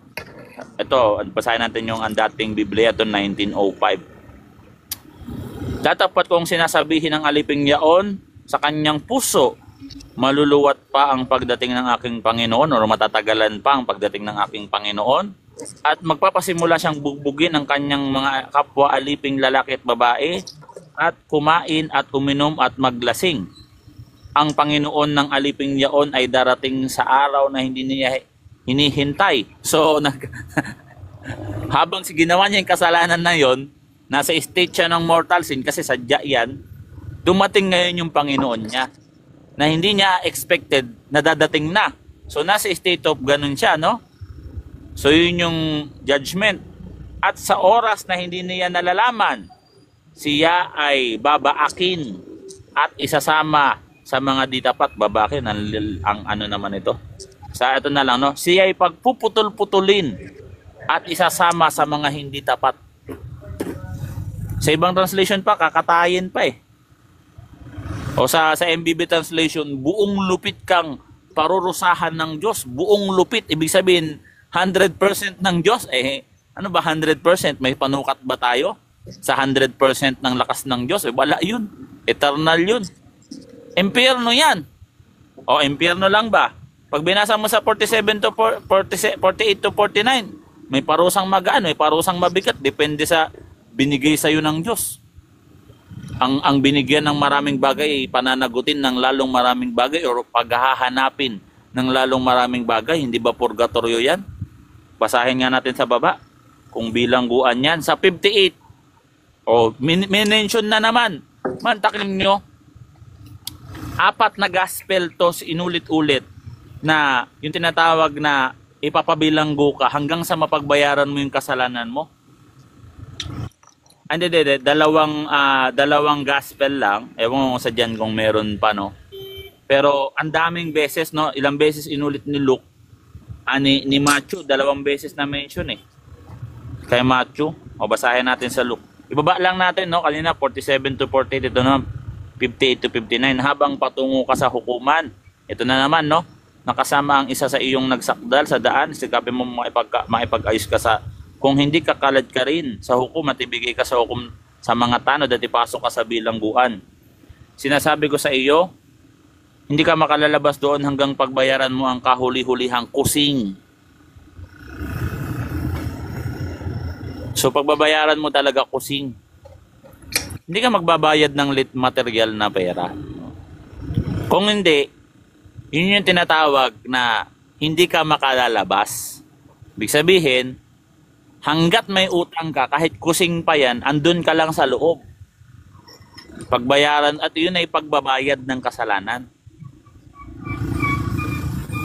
ito, basahin natin yung ang dating Biblia, ito 1905. Tatapat kong sinasabihin ng aliping yaon sa kanyang puso maluluwat pa ang pagdating ng aking Panginoon o matatagalan pa ang pagdating ng aking Panginoon at magpapasimula siyang bugbugin ang kanyang mga kapwa aliping lalaki at babae at kumain at uminom at maglasing. Ang Panginoon ng aliping yaon ay darating sa araw na hindi niya hinihintay. So, habang ginawa niya yung kasalanan na yon, nasa state siya ng mortal sin kasi sadya yan, dumating ngayon yung Panginoon niya na hindi niya expected na dadating na. So, nasa state of ganun siya, no? So, yun yung judgment. At sa oras na hindi niya nalalaman, siya ay babaakin at isasama sa mga di tapat. Babakin, ang ano naman ito. Sa ito na lang, no? Siya ay pagpuputol-putulin at isasama sa mga hindi tapat. Sa ibang translation pa, kakatayin pa eh. O sa MBB translation, buong lupit kang parurusahan ng Diyos. Buong lupit, ibig sabihin, 100% ng Diyos. Eh, ano ba 100%? May panukat ba tayo? Sa 100% ng lakas ng Diyos? Eh, wala yun. Eternal yun. Impyerno yan. O, impyerno lang ba? Pag binasa mo sa 47 to 48 to 49, may parusang magaan, may parusang mabigat. Depende sa binigay sa'yo ng Diyos. Ang binigyan ng maraming bagay ay pananagutin ng lalong maraming bagay o paghahanapin ng lalong maraming bagay. Hindi ba purgatorio yan? Basahin nga natin sa baba. Kung bilangguan yan. Sa 58. O, mention na naman. Mantakin nyo. 4 na gospel to inulit-ulit na yung tinatawag na ipapabilanggo ka hanggang sa mapagbayaran mo yung kasalanan mo. Hindi, dalawang gospel lang. Ewan ko sa dyan kung meron pa, no? Pero ang daming beses, no? Ilang beses inulit ni Luke. Ni Matthew, 2 beses na mention eh. Kay Matthew, o basahin natin sa Luke. Ibaba lang natin, no? Kanina 47 to 48, ito na 58 to 59. Habang patungo ka sa hukuman, ito na naman, no? Nakasama ang isa sa iyong nagsakdal sa daan, sigapin mo maipag-ayos ka sa. Kung hindi kakalad ka rin sa hukom at ibigay ka sa hukom sa mga tanod at ipasok ka sa bilangguan. Sinasabi ko sa iyo, hindi ka makalalabas doon hanggang pagbayaran mo ang kahuli-hulihang kusing. So pagbabayaran mo talaga kusing. Hindi ka magbabayad ng lit material na pera. Kung hindi, yun yung tinatawag na hindi ka makalalabas. Ibig sabihin, hanggat may utang ka, kahit kusing pa yan, andun ka lang sa loob. Pagbayaran, at yun ay pagbabayad ng kasalanan.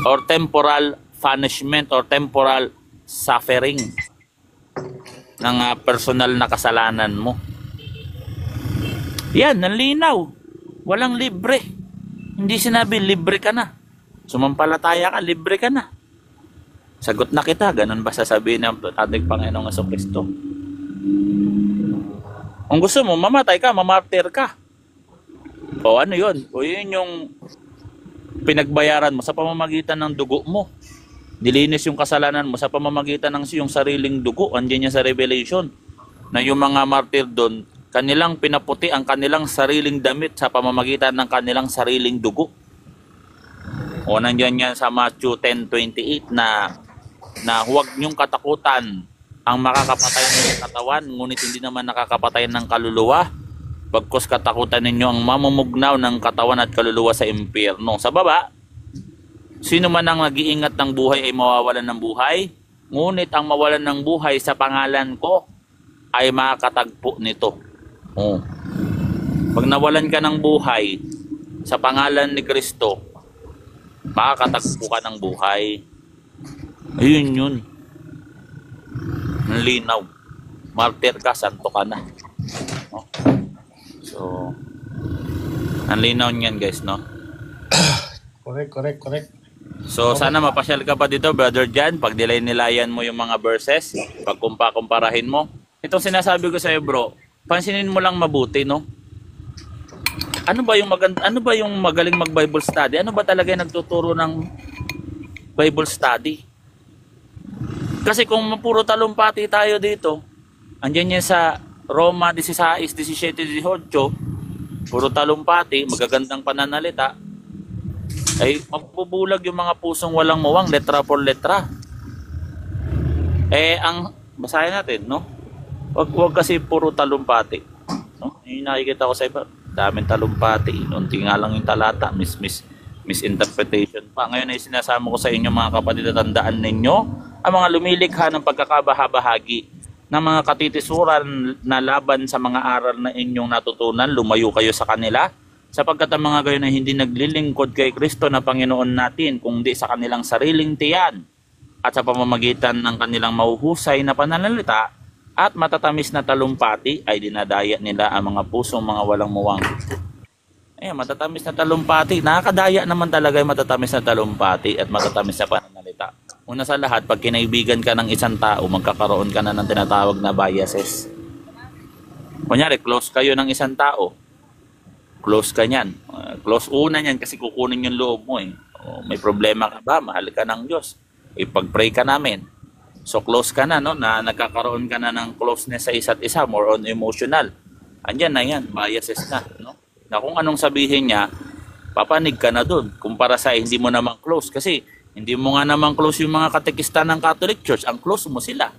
Or temporal punishment or temporal suffering ng personal na kasalanan mo. Yan, nalinaw. Walang libre. Hindi sinabi libre ka na. Sumampalataya ka, libre ka na. Sagot na kita, ganun ba sasabihin ng ating Panginoong Jesucristo? Kung gusto mo, mamatay ka, mamartir ka. O ano yun? O yun yung pinagbayaran mo sa pamamagitan ng dugo mo. Dilinis yung kasalanan mo sa pamamagitan ng iyong sariling dugo. Andiyan niya sa Revelation na yung mga martir doon, kanilang pinaputi ang kanilang sariling damit sa pamamagitan ng kanilang sariling dugo. O nandiyan yan sa Matthew 10:28 na huwag niyong katakutan ang makakapatay ng katawan, ngunit hindi naman nakakapatay ng kaluluwa. Bagkus katakutan ninyo ang mamumugnaw ng katawan at kaluluwa sa impyerno. Sa baba, sino man ang nag-iingat ng buhay ay mawawalan ng buhay, ngunit ang mawalan ng buhay sa pangalan ko ay makakatagpo nito. Oh. Pag nawalan ka ng buhay sa pangalan ni Kristo, makakatagpo ka ng buhay. Ayun yun. Linaw. Martir ka, santo ka na. No? So, ang linaw niyan guys, no? Correct. So, sana mapasyal ka pa dito, Brother Jan. Pag nilayan mo yung mga verses, pag kumparahin mo. Itong sinasabi ko sa iyo, bro, pansinin mo lang mabuti, no? Ano ba yung magaling mag-Bible study? Ano ba talaga yung nagtuturo ng Bible study? Kasi kung puro talumpati tayo dito, andyan yan sa Roma 16, 17, 18, puro talumpati, magagandang pananalita, ay mabubulag yung mga pusong walang muwang, letra por letra. Basahin natin, no? Wag kasi puro talumpati. No? Yung nakikita ko sa iba, daming talumpati. Unti nga lang yung talata, misinterpretation pa. Ngayon ay sinasama ko sa inyo mga kapatid, tandaan ninyo ang mga lumilikha ng pagkakabahabahagi ng mga katitisuran na laban sa mga aral na inyong natutunan, lumayo kayo sa kanila, sapagkat ang mga gayon ay hindi naglilingkod kay Kristo na Panginoon natin, kundi sa kanilang sariling tiyan at sa pamamagitan ng kanilang mahuhusay na pananalita at matatamis na talumpati ay dinadaya nila ang mga pusong mga walang muwang. Matatamis na talumpati. Nakakadaya naman talaga yung matatamis na talumpati at matatamis na pananalita. Una sa lahat, pag kinaibigan ka ng isang tao, magkakaroon ka na ng tinatawag na biases. Kunyari, close kayo ng isang tao. Close ka niyan. Close una niyan kasi kukunin yung loob mo eh. May problema ka ba? Mahal ka ng Diyos. Ipag-pray ka namin. So close ka na, no? Na nagkakaroon ka na ng closeness sa isa't isa, more on emotional. Andyan na yan, biases na, no? Na kung anong sabihin niya, papanig ka na doon. Kumpara sa hindi mo naman close. Kasi hindi mo nga naman close yung mga katekista ng Catholic Church. Ang close mo sila.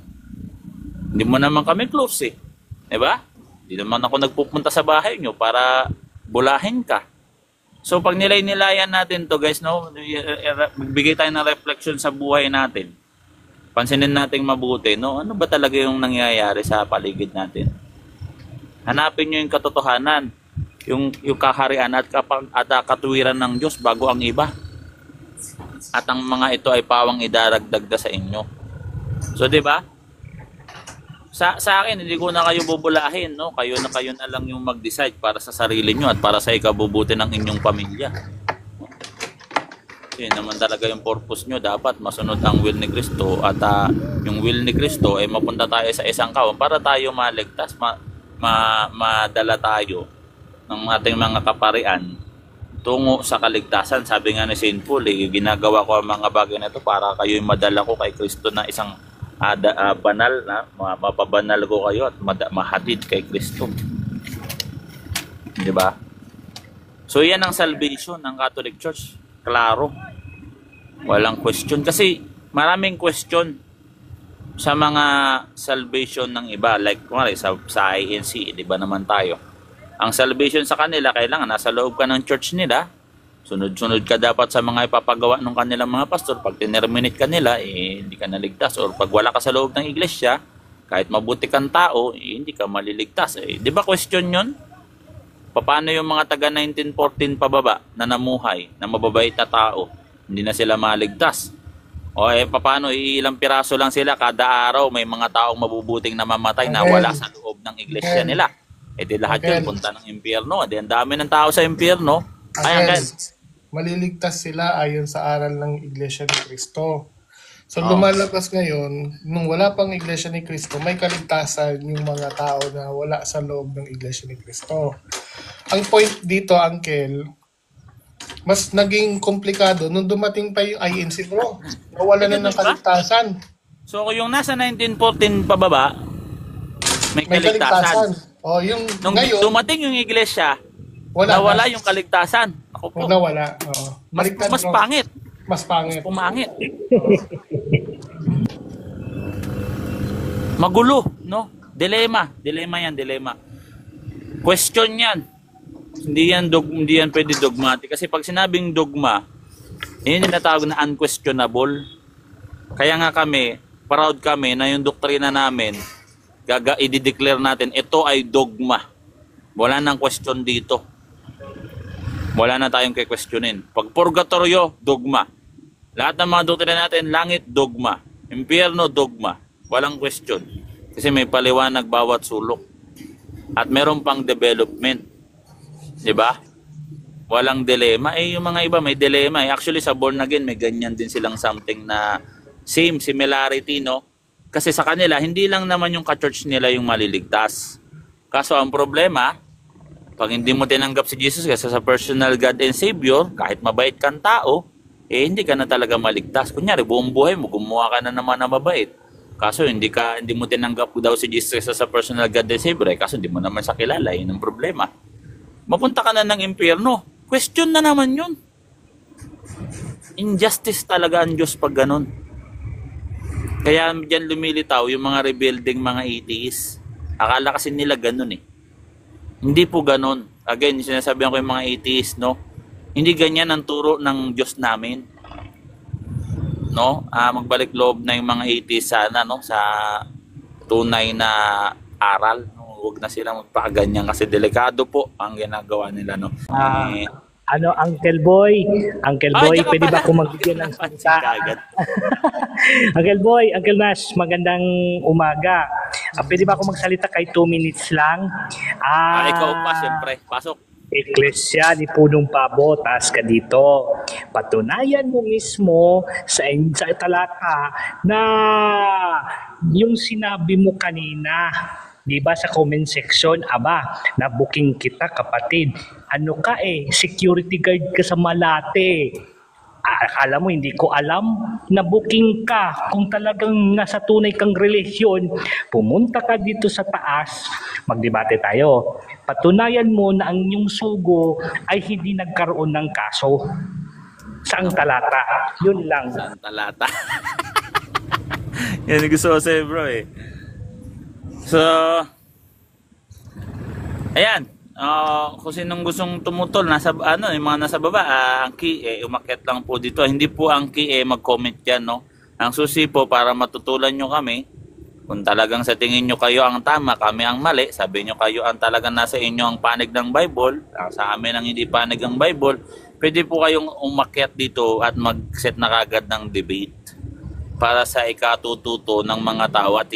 Hindi mo naman kami close eh. Diba? Hindi naman ako nagpupunta sa bahay nyo para bulahin ka. So pag nilay-nilayan natin to guys, no, magbigay tayo ng reflection sa buhay natin. Pansinin natin mabuti, no, ano ba talaga yung nangyayari sa paligid natin? Hanapin nyo yung katotohanan, yung kaharian at katuwiran ng Diyos bago ang iba. At ang mga ito ay pawang idaragdag sa inyo. So, di ba? Sa akin, hindi ko na kayo bubulahin, no? Kayo na lang yung mag-decide para sa sarili nyo at para sa ikabubuti ng inyong pamilya. Yun naman talaga yung purpose nyo. Dapat masunod ang will ni Kristo at yung will ni Kristo ay mapunta tayo sa isang kawan para tayo maligtas, madala tayo ng ating mga kaparian tungo sa kaligtasan. Sabi nga ni St. Paul, ginagawa ko ang mga bagay na ito para kayo'y madala ko kay Kristo na isang banal na mapabanal ko kayo at mahatid kay Kristo. Di ba? So yan ang salvation ng Catholic Church. Klaro. Walang question. Kasi maraming question sa mga salvation ng iba. Like kumari sa INC, di ba naman tayo? Ang salvation sa kanila, kailangan nasa loob ka ng church nila. Sunod-sunod ka dapat sa mga ipapagawa ng kanilang mga pastor. Pag tinerminate ka nila, hindi ka naligtas. Or pag wala ka sa loob ng iglesia, kahit mabuti kang tao, hindi ka maliligtas. Di ba question yun? Paano yung mga taga 1914 pababa na namuhay, na mababait na tao, hindi na sila maligtas? O paano ilang piraso lang sila kada araw, may mga taong mabubuting namamatay na wala sa loob ng iglesia nila. Di lahat yun punta ng impyerno. Ang dami ng tao sa impyerno. Maliligtas sila ayon sa aral ng Iglesia ni Cristo. So lumalabas ngayon, nung wala pang Iglesia ni Cristo, may kaligtasan yung mga tao na wala sa loob ng Iglesia ni Cristo. Ang point dito, Uncle, mas naging komplikado nung dumating pa yung INC, bro. Nawala na ng kaligtasan. So yung nasa 1914 pababa, may kaligtasan. Yung nung ngayon, dumating yung iglesia, nawala yung kaligtasan. Ako po. Nawala. Mas pangit. Mas pangit. Pumangit. Magulo, no? Dilema yan. Question yan. Hindi yan pwede dogmatic. Kasi pag sinabing dogma, yun yung natawag na unquestionable. Kaya nga kami, proud kami na yung doktrina namin, i-declare natin, ito ay dogma. Wala nang question dito. Wala na tayong kay-questionin. Pag purgatorio, dogma. Lahat ng mga doktrina natin, langit, dogma. Impyerno, dogma. Walang question. Kasi may paliwanag bawat sulok. At meron pang development. Diba? Walang dilema. Yung mga iba may dilema. Actually, sa born again, may ganyan din silang something na similarity, no? Kasi sa kanila, hindi lang naman yung ka-church nila yung maliligtas. Kaso ang problema, pag hindi mo tinanggap si Jesus kasi sa personal God and Savior, kahit mabait kang tao, hindi ka na talaga maligtas. Kunyari, buong buhay mo, gumawa ka na naman na mabait. Kaso hindi mo tinanggap daw si Jesus sa personal God and Savior, kaso hindi mo naman sa kilala, yun ang problema. Mapunta ka na ng impyerno. Question na naman yun. Injustice talaga ang Diyos pag ganun. Kaya dyan lumilitaw yung mga rebuilding mga atheists. Akala kasi nila ganun eh. Hindi po ganun. Again, sinasabihan ko yung mga atheists, no? Hindi ganyan ang turo ng Diyos namin. No? Magbalik loob na yung mga atheists sana, no? Sa tunay na aral. No? Huwag na silang magpakaganyan kasi delikado po ang ginagawa nila, no? Uncle Boy, diyan ka pwede ba pala. akong magbigyan ng salita? Kagad. Uncle Boy, Uncle Nash, magandang umaga. Pwede ba akong magsalita kay 2 minutes lang? Ikaw pa, siyempre. Pasok. Eklesya ni Punong Pabo, taas ka dito. Patunayan mo mismo sa talata na yung sinabi mo kanina, di ba sa comment section, na booking kita kapatid. Ano ka security guard ka sa Malate. Akala mo hindi ko alam na booking ka. Kung talagang nasa tunay kang relasyon, pumunta ka dito sa taas, magdebate tayo. Patunayan mo na ang inyong sugo ay hindi nagkaroon ng kaso. Saang talata? Yun lang. Saan talata? Yan ang gusto ko sa'yo, bro eh. So, ayan. Kung sinong gustong tumutol, yung mga nasa baba, ang key, umakyat lang po dito. Hindi po ang key, mag-comment dyan, no? Ang susi po, para matutulan nyo kami, kung talagang sa tingin nyo kayo ang tama, kami ang mali, sabi nyo kayo ang talagang nasa inyo ang panig ng Bible, sa amin ang hindi panig ng Bible, pwede po kayong umakyat dito at mag-set na kagad ng debate para sa ikatututo ng mga tao at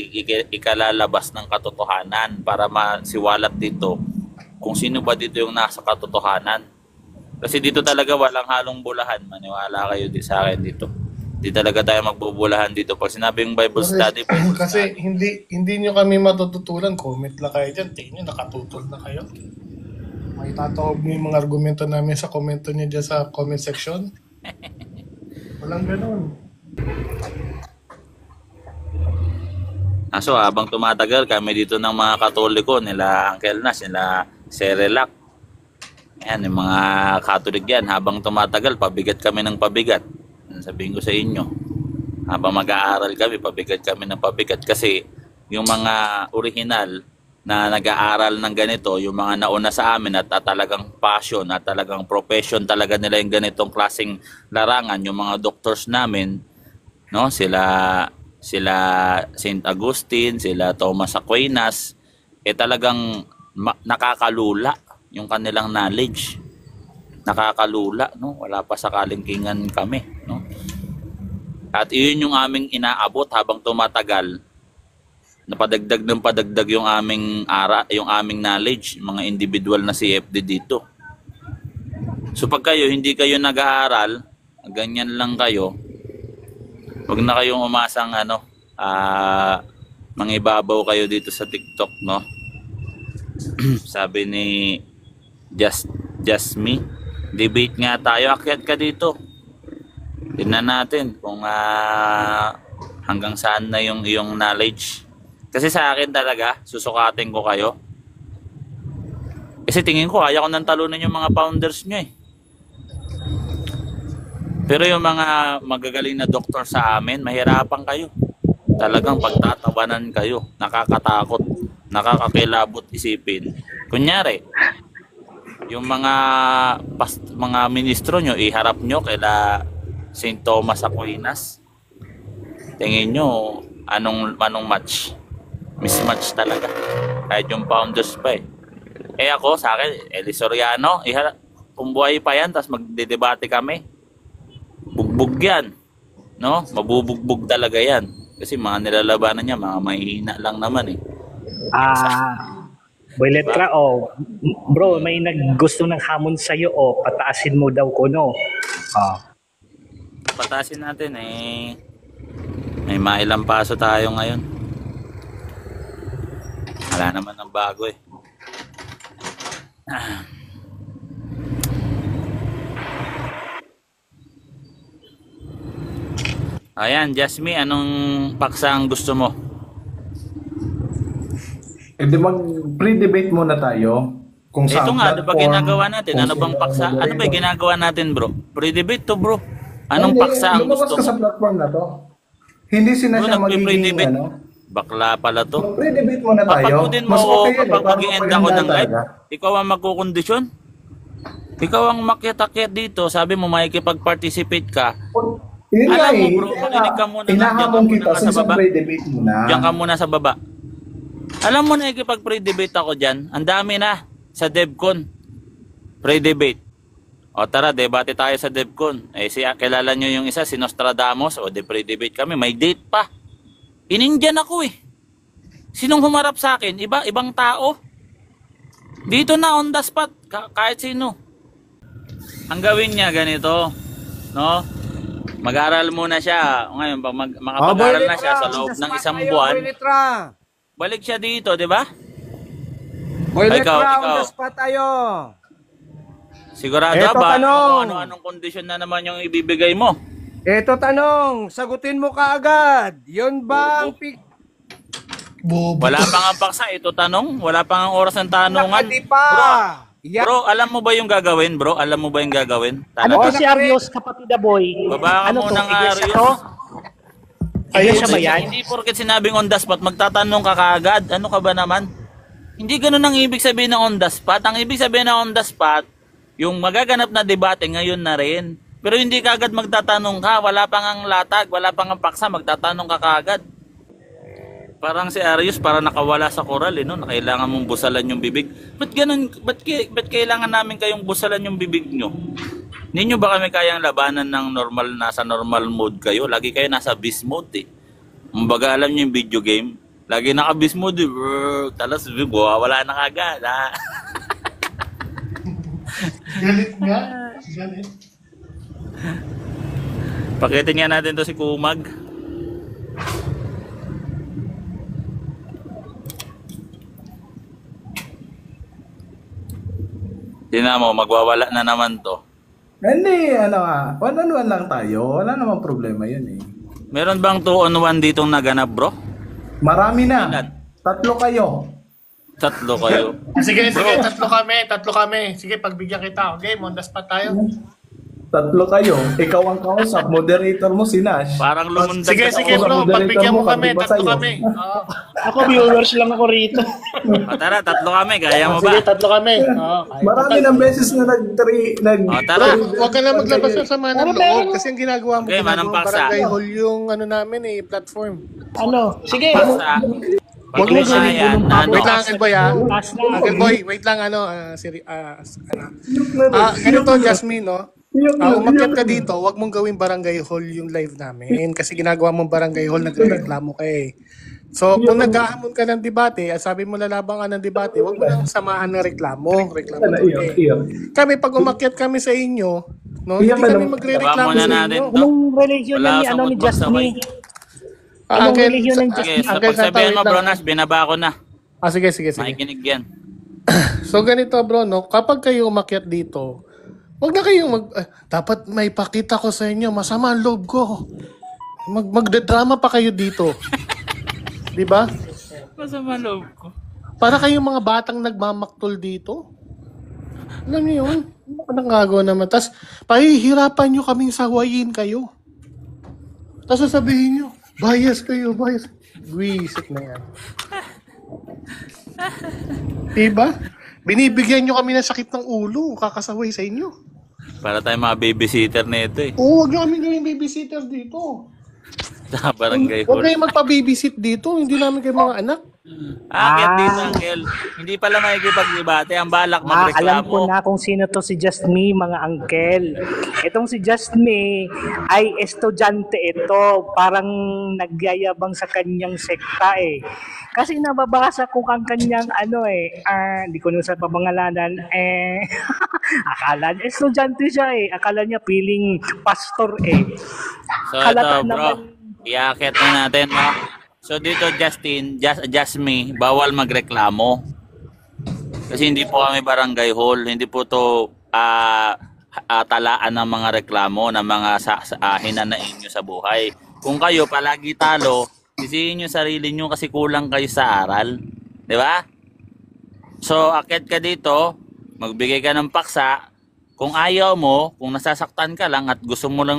ikalalabas ng katotohanan para masiwalat dito kung sino ba dito yung nasa katotohanan. Kasi dito talaga walang halong bulahan. Maniwala kayo sa akin dito. Di talaga tayo magbubulahan dito. Pag sinabing Bible study, Bible Kasi study. hindi nyo kami matututulan. Comment lang kayo dyan. Tingin nyo, nakatutol na kayo. May tatawag nyo yung mga argumento namin sa komento nyo dyan sa comment section. Walang ganun. So habang tumatagal kami dito ng mga Katoliko, nila Uncle Nash, nila Serelac. Ayan, yung mga Katolik yan. Habang tumatagal, pabigat kami ng pabigat. Sabihin ko sa inyo. Habang mag-aaral kami, pabigat kami ng pabigat. Kasi yung mga original na nag-aaral ng ganito, yung mga nauna sa amin at talagang passion at talagang profession talaga nila yung ganitong klaseng larangan, yung mga doctors namin, no? Sila St. Augustine, sila Thomas Aquinas, talagang nakakalula yung kanilang knowledge. Nakakalula, no? Wala pa sa kalingkingan kami, no? At iyon yung aming inaabot habang tumatagal. Napadagdag ng padagdag yung aming yung aming knowledge, mga individual na CFD dito. So pag hindi kayo nag-aaral, ganyan lang kayo, huwag na kayong umasang mangibabaw kayo dito sa TikTok, no? Sabi ni Just Me, debate nga tayo, akyat ka dito. Tingnan natin kung hanggang saan na yung iyong knowledge. Kasi sa akin talaga, susukatin ko kayo. Kasi tingin ko, ayaw ko nang talunan yung mga founders nyo eh. Pero yung mga magagaling na doktor sa amin, mahirapan kayo. Talagang pagtatawanan kayo, nakakatakot, nakakakilabot isipin. Kunyari, yung mga ministro nyo, iharap nyo kaila St. Thomas Aquinas. Tingin nyo, anong match? Mismatch talaga. Kahit yung founders pa eh. Ako, sa akin, Eli Soriano, kung buhay pa yan, tapos magdedebate kami. Bugbog yan. No? Mabubugbog talaga yan. Kasi mga nilalabanan niya, mga mahihina lang naman eh. Boy Letra, bro, may gusto ng hamon sa'yo, pataasin mo daw ko, no? Pataasin natin eh. May mailang paso tayo ngayon. Wala naman ng bago eh. Ayan, Jasmine, anong paksa ang gusto mo? Di mag-pre-debate muna tayo. Kung Ito saan nga, ano ba platform, ginagawa natin? kung Ano bang sino paksa? ang Ano ba moderator. ginagawa natin, bro? Pre-debate to, bro. Anong Hindi, paksa ang lumabas gusto ka sa mo? platform na to. Hindi sina Bro, siya magiging nagpe-pre-debate. ano. Bakla pala to. Mag-pre-debate muna tayo. Papagutin mo Mas ako okay yun kapag para mag-end mapaganda ako ng live. talaga. Ikaw ang magkukondisyon. Ikaw ang makiat-akyat dito. Sabi mo makikipag-participate ka. Yun nga Alam mo eh, bro, kaya makinig ka muna. hinahamon Diyan kita ka muna sa sa isang baba. pre-debate muna. Diyan ka muna sa baba. Alam mo na ikipag-pre-debate ako dyan. Ang dami na sa DevCon. Pre-debate. O tara, debate tayo sa DevCon. Eh kilala nyo yung isa, si Nostradamus. O de pre-debate kami. May date pa. Inindyan ako eh. Sinong humarap sa akin? Ibang tao. Dito na on the spot. Kahit sino. Ang gawin niya ganito. No? Mag-aral muna siya. Ngayon, pag makapag-aral na siya sa loob ng isang buwan, balik siya dito, di ba? Ikaw. tayo. Sigurado Eto, ba? tanong. Kung ano-anong kondisyon na naman yung ibibigay mo? Eto tanong, sagutin mo kaagad. Yun ba ang Bobo. Wala pa nga paksa. Ito tanong. Wala pa nga oras ng tanungan. Nakadi pa? Bro, alam mo ba yung gagawin, bro? Alam mo ba yung gagawin? Ano to Talaga. si Arios, kapatid na boy? Baba ka Ano to? muna ng Iglesia Arios. to? Ayun Iglesia ba yan? Hindi porket sinabing on the spot, magtatanong ka kaagad. Ano ka ba naman? Hindi ganun ang ibig sabihin ng on the spot. Ang ibig sabihin ng on the spot, yung magaganap na debate ngayon na rin. Pero hindi ka agad magtatanong ka. Wala pang ang latag, wala pang ang paksa, magtatanong ka kaagad. Parang si Arius, para nakawala sa koral, eh, no? Na kailangan mong busalan yung bibig. Ba't ganun? Ba't kailangan namin kayong busalan yung bibig nyo? Hindi nyo ba kami kayang labanan ng normal, nasa normal mode kayo? Lagi kayo nasa beast mode, eh. Kumbaga, alam nyo yung video game? Lagi naka-beast mode, eh. Talas, wala na kagad, ha? Galit nga. Galit. Pakitin nga natin to si Kumag. Tingnan mo, magwawala na naman to. Hindi, ano nga. One-on-one lang tayo. Wala namang problema yun eh. Meron bang 2-on-1 ditong naganap, bro? Marami na. Ilan? 3 kayo. Tatlo kayo. Sige, tatlo kami. Sige, pagbigyan kita. Okay, on the spot tayo. 3 kayo. Ikaw ang kausap. Moderator mo si Nash. Parang lumundag Sige, ka sige sa bro, moderator pagbigyan mo mo, kami, pag-iba tatlo sa'yo. kami. Oo. Ako viewers lang ako rito. O, tara, tatlo kami. Kaya mo ba? Sige, tatlo kami. Oo, kaya. Marami ng beses na O, tara. Huwag ka na maglabas ng sama ng loob kasi ang ginagawa mo, Okay, manang ginagawa paksa. barangay hall yung ano namin eh, platform. Ano? Sige. Sa Wag mo pagkakayan, ano? Wait lang, Uncle Boy ah. Pass na. Uncle Boy, wait lang ganito Jasmine, no? Umakyat ka dito, wag mong gawing barangay hall yung live namin kasi ginagawa mong barangay hall, nagreklamo ka eh. So, kung naghahamon ka ng debate, at sabi mo lalabang ka ng debate, wag mo nang samahan ng reklamo. Reklamo kami, pag umakyat kami sa inyo, no, hindi kami magre-reklamo Baba muna sa natin inyo. to. Anong religion Wala na ni, sa ano ni moodbox Just sabay. Me? Anong religion ng Just Okay, Me? sa Uncle pagsabihan mo, Santa, bro wait lang. Nash, binaba ko na. Sige. Makikinig yan. So ganito bro, no, kapag kayo umakyat dito, wag na kayong dapat may pakita ko sa inyo, masama ang loob ko. Magdrama pa kayo dito. 'Di ba? Masama loob ko. Para kayong mga batang nagmamaktol dito. Alam niyo yun? Anong gagawa naman? Tapos, pahihirapan nyo kaming sawayin kayo. Tapos sasabihin nyo, bias kayo, bias. Buisit na yan. Diba? Binibigyan nyo kami ng sakit ng ulo, kakasaway sa inyo. Para tayo mga babysitter na ito eh. Oo, huwag nyo kami gawing babysitter dito. Sa barangay Huwag hall. kayong magpa-babysit dito, hindi namin kayo mga anak. Akit dito, Uncle. Hindi pala makikipag-debate. Ang balak Alam ko magreklamo. na kung sino to si Just Me, mga uncle. Itong si Just Me ay estudyante ito. Parang nagyayabang sa kanyang sekta eh. Kasi nababasa ko ang kanyang hindi ko nung sa pabangalanan akala niya estudyante siya eh. Akala niya piling pastor eh. So Halata ito, bro. naman. Iakit na natin, no? So dito, Justin, just me, bawal magreklamo. Kasi hindi po kami barangay hall. Hindi po to talaan ng mga reklamo, ng mga hinanain nyo sa buhay. Kung kayo palagi talo, sisihin nyo sarili nyo kasi kulang kayo sa aral. Di ba? So, akit ka dito, magbigay ka ng paksa, kung ayaw mo, kung nasasaktan ka lang at gusto mo lang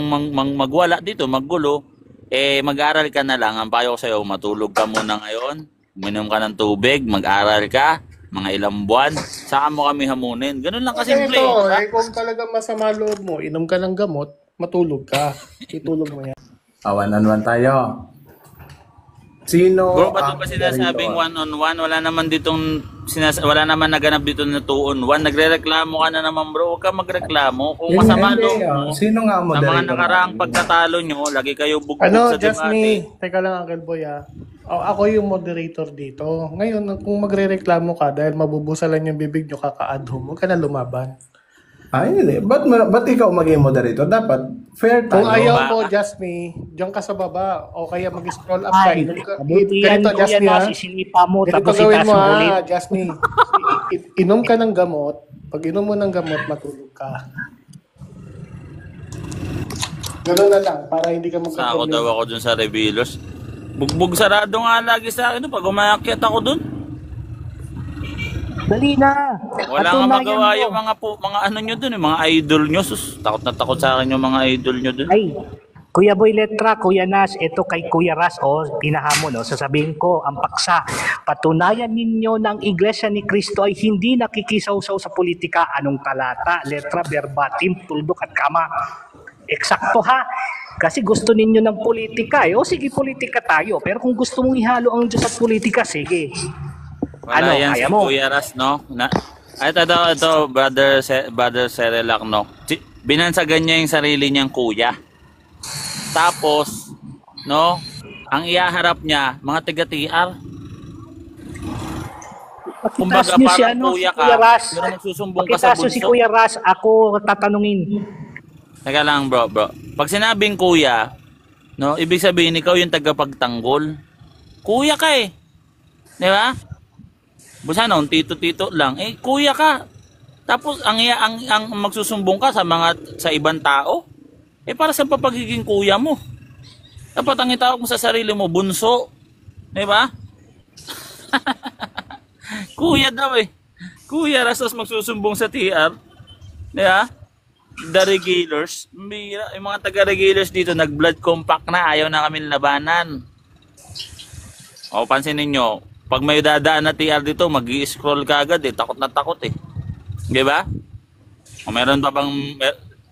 magwala dito, maggulo, eh mag-aral ka na lang. Ang payo ko sa'yo, matulog ka muna ngayon, uminom ka ng tubig, mag-aral ka, mga ilang buwan, saka mo kami hamunin. Ganun lang Kasi kasimple. ito, kung talaga masama loob mo, inom ka ng gamot, matulog ka. Itulog mo yan. One-on-one tayo. Sino Bro, ba't ang ba sinasabing moderator? one-on-one? Wala naman ditong wala naman naganap dito na 2-on-1. Nagrereklamo ka na naman, bro. Huwag ka magreklamo. Kung masama Hindi, loob ah. mo, Sino nga ang sa mga moderator? nakaraang pagkatalo nyo, lagi kayo bugbog Ano, sa just debate. me. Teka lang, Uncle Boy, ako yung moderator dito. Ngayon, kung magre-reklamo ka dahil mabubusalan yung bibig nyo, kaka-adhom, huwag ka na lumaban. Ay, hindi. Ba't ikaw maging moderator? Dapat fair Kung tayo. ayaw ba? mo, just me, diyan ka sa baba, o kaya mag-scroll up ka. Ay, Inom ka. mabuti yan, Ganito, just kuya me, ha? na, sisilipa mo, Ganito tapos gawin itaas mo, mo ulit. ha? Just me. Inom ka ng gamot. Pag inom mo ng gamot, matulog ka. Gano'n na lang, para hindi ka Sako daw magka-problema. ako dun sa revealers. Bugbog sarado nga lagi sa akin. Pag umakyat ako dun, Dali na. wala nga Patunayan magawa mo. yung mga ano nyo dun, mga idol nyo. Sus, takot na takot sa akin yung mga idol nyo dun. Ay, Kuya Boy Letra, Kuya Nas, ito kay Kuya Ras, pinahamon, sasabihin ko, ang paksa, patunayan ninyo ng Iglesia ni Cristo ay hindi nakikisaw-saw sa politika. Anong talata, letra, verbatim, tuldok at kama. Eksakto ha. Kasi gusto ninyo ng politika eh. O sige, politika tayo. Pero kung gusto mong ihalo ang Diyos at politika, sige. Wala Ano, yan kaya si mo? Kuya Ras, no? Ito, brother Serelac, no? Binansagan niya yung sarili niyang kuya. Tapos, no? Ang iaharap niya, mga taga-TR. Kumbaga, Pakitaas nyo si, parang si kuya ka, Kuya Ras. pero nagsusumbong ka sa Pakitaas nyo si bunso. Kuya Ras. Ako tatanungin. Teka lang, bro. Pag sinabing kuya, no? Ibig sabihin, ikaw yung tagapagtanggol. Kuya ka eh. Di ba? Busa na, tito-tito lang. Eh, kuya ka. Tapos, ang magsusumbong ka sa ibang tao, eh, para sa papagiging kuya mo. Dapat ang itawag mo sa sarili mo, bunso. Di ba? Kuya daw eh. Kuya, rastos magsusumbong sa TR. Di ba? The regulars. Yung mga taga-regulars dito, nag-blood compact na. Ayaw na kami labanan. O, pansinin nyo. Pag may dadaan na TR dito, mag-i-scroll ka agad eh. Takot na takot eh. Di ba? O meron pa bang...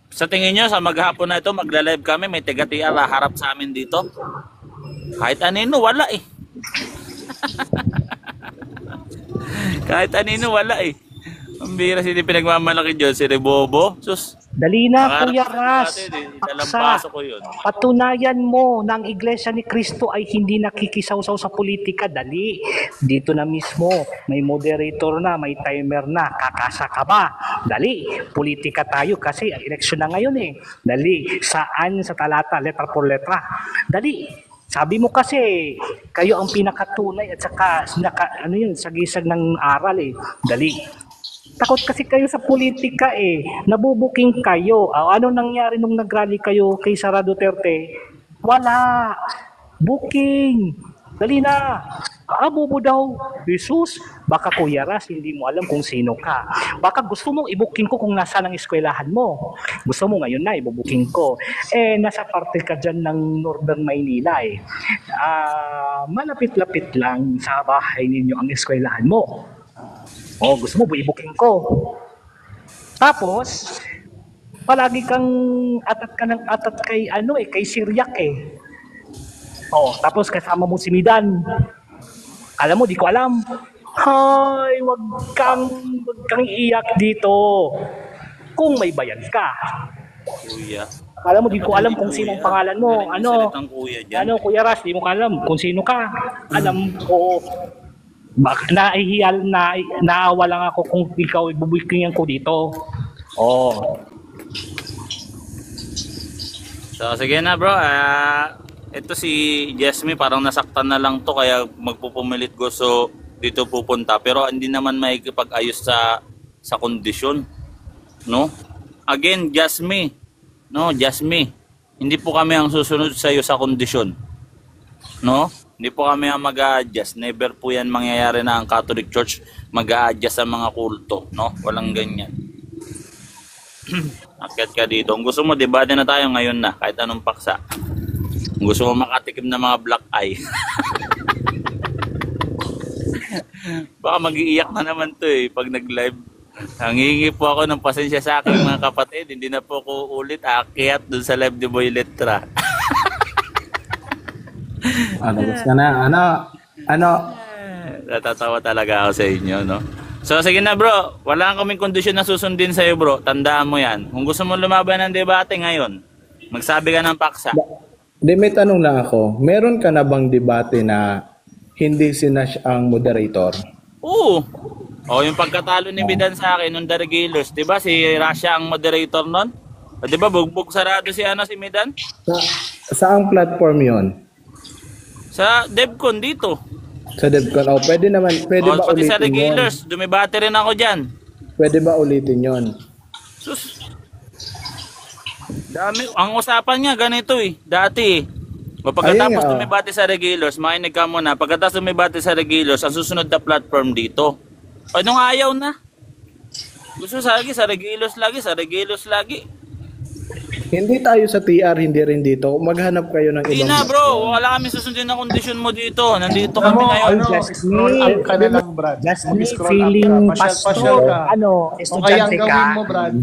Sa tingin nyo, sa maghapon na ito, magla-live kami, may taga-TR harap sa amin dito. Kahit anino, wala eh. Kahit anino, wala eh. Ang bira sila pinagmamalaki dyan, si Rebobo. Sus, Dali na, pangarap Kuya sa Ras. natin eh. Paksa. Dalampaso ko yun. Patunayan mo na ang Iglesia ni Cristo ay hindi nakikisaw-saw sa politika. Dali. Dito na mismo. May moderator na, may timer na. Kakasa ka ba? Dali. Politika tayo kasi eleksyon na ngayon eh. Dali. Saan sa talata? Letra por letra. Dali. Sabi mo kasi, kayo ang pinakatunay at saka sagisag ng aral eh. Dali. Takot kasi kayo sa politika eh. Nabubuking kayo. Ano nangyari nung nagrally kayo kay Sara Duterte? Wala. Booking. Dali na. Bobo daw. Jesus. Baka Kuya Ras, hindi mo alam kung sino ka. Baka gusto mo i-booking ko kung nasa ng eskwelahan mo. Gusto mo ngayon na i-booking ko. Eh, nasa parte ka dyan ng Northern Maynila eh. Malapit-lapit lang sa bahay ninyo ang eskwelahan mo. Gusto mo, i-booking ko. Tapos, palagi kang atat kay kay Siriac eh. Tapos kasama mo si Midan. Alam mo, di ko alam. Hay, wag kang iyak dito. Kung may bayad ka. Kuya. Alam mo, di ko alam kung sinong pangalan mo. Kuya dyan. Kuya Ras, di mo ka alam kung sino ka. Alam ko. Baka naawa lang ako kung ikaw ibubukingan ko dito. So, sige na bro. Ito si Jasmine, parang nasaktan na lang to kaya magpupumilit gusto dito pupunta. Pero hindi naman maikipag-ayos sa kondisyon. No? Again, Jasmine. No, Jasmine. Hindi po kami ang susunod sa iyo sa kondisyon. No? Hindi po kami ang mag-a-adjust. Never po yan mangyayari na ang Catholic Church mag-a-adjust sa mga kulto. No? Walang ganyan. Akyat ka dito. Kung gusto mo, debate na tayo ngayon na, kahit anong paksa. Kung gusto mo makatikim ng mga black eye. Baka mag-iiyak na naman to eh, pag nag-live. Nangingi po ako ng pasensya sa akin mga kapatid. Hindi na po ko ulit aakyat dun sa live ni Boy Letra. Gusto ka na. Ano? Natatawa talaga ako sa inyo, no? So, sige na bro. Wala kaming kondisyon na susundin sa'yo, bro. Tandaan mo yan. Kung gusto mo lumaban ng debate ngayon, magsabi ka ng paksa. Di, may tanong lang ako. Meron ka na bang debate na hindi si Nash ang moderator? Oo. O, yung pagkatalo ni Midan sa akin, nung The Regalers, di ba si Rasha ang moderator nun? O, di ba bugbog sarado si Midan? Saang platform yon? Sa DevCon dito. Sa DevCon. Oh, pwede naman. Pwede O, ba pati sa ulitin yun? Regalers, dumibate rin ako dyan. Pwede ba ulitin yon? Sus. Dami. Ang usapan nga ganito eh. Dati eh. O pagkatapos Ayun nga, dumibate sa Regalers, makinig ka muna. Pagkatapos dumibate sa Regalers, ang susunod na platform dito. O nung ayaw na. Gusto sa Regalers lagi, sa Regalers lagi. Hindi tayo sa TR, hindi rin dito. Maghanap kayo ng Hindi ibang... na bro, wala kami susundin na kondisyon mo dito. Nandito kami ngayon. Scroll up ka na lang, Brad. Just me Mag-scroll up feeling ka. Pasyal ka. ano, O kaya ang estudyante ka. gawin mo, Brad,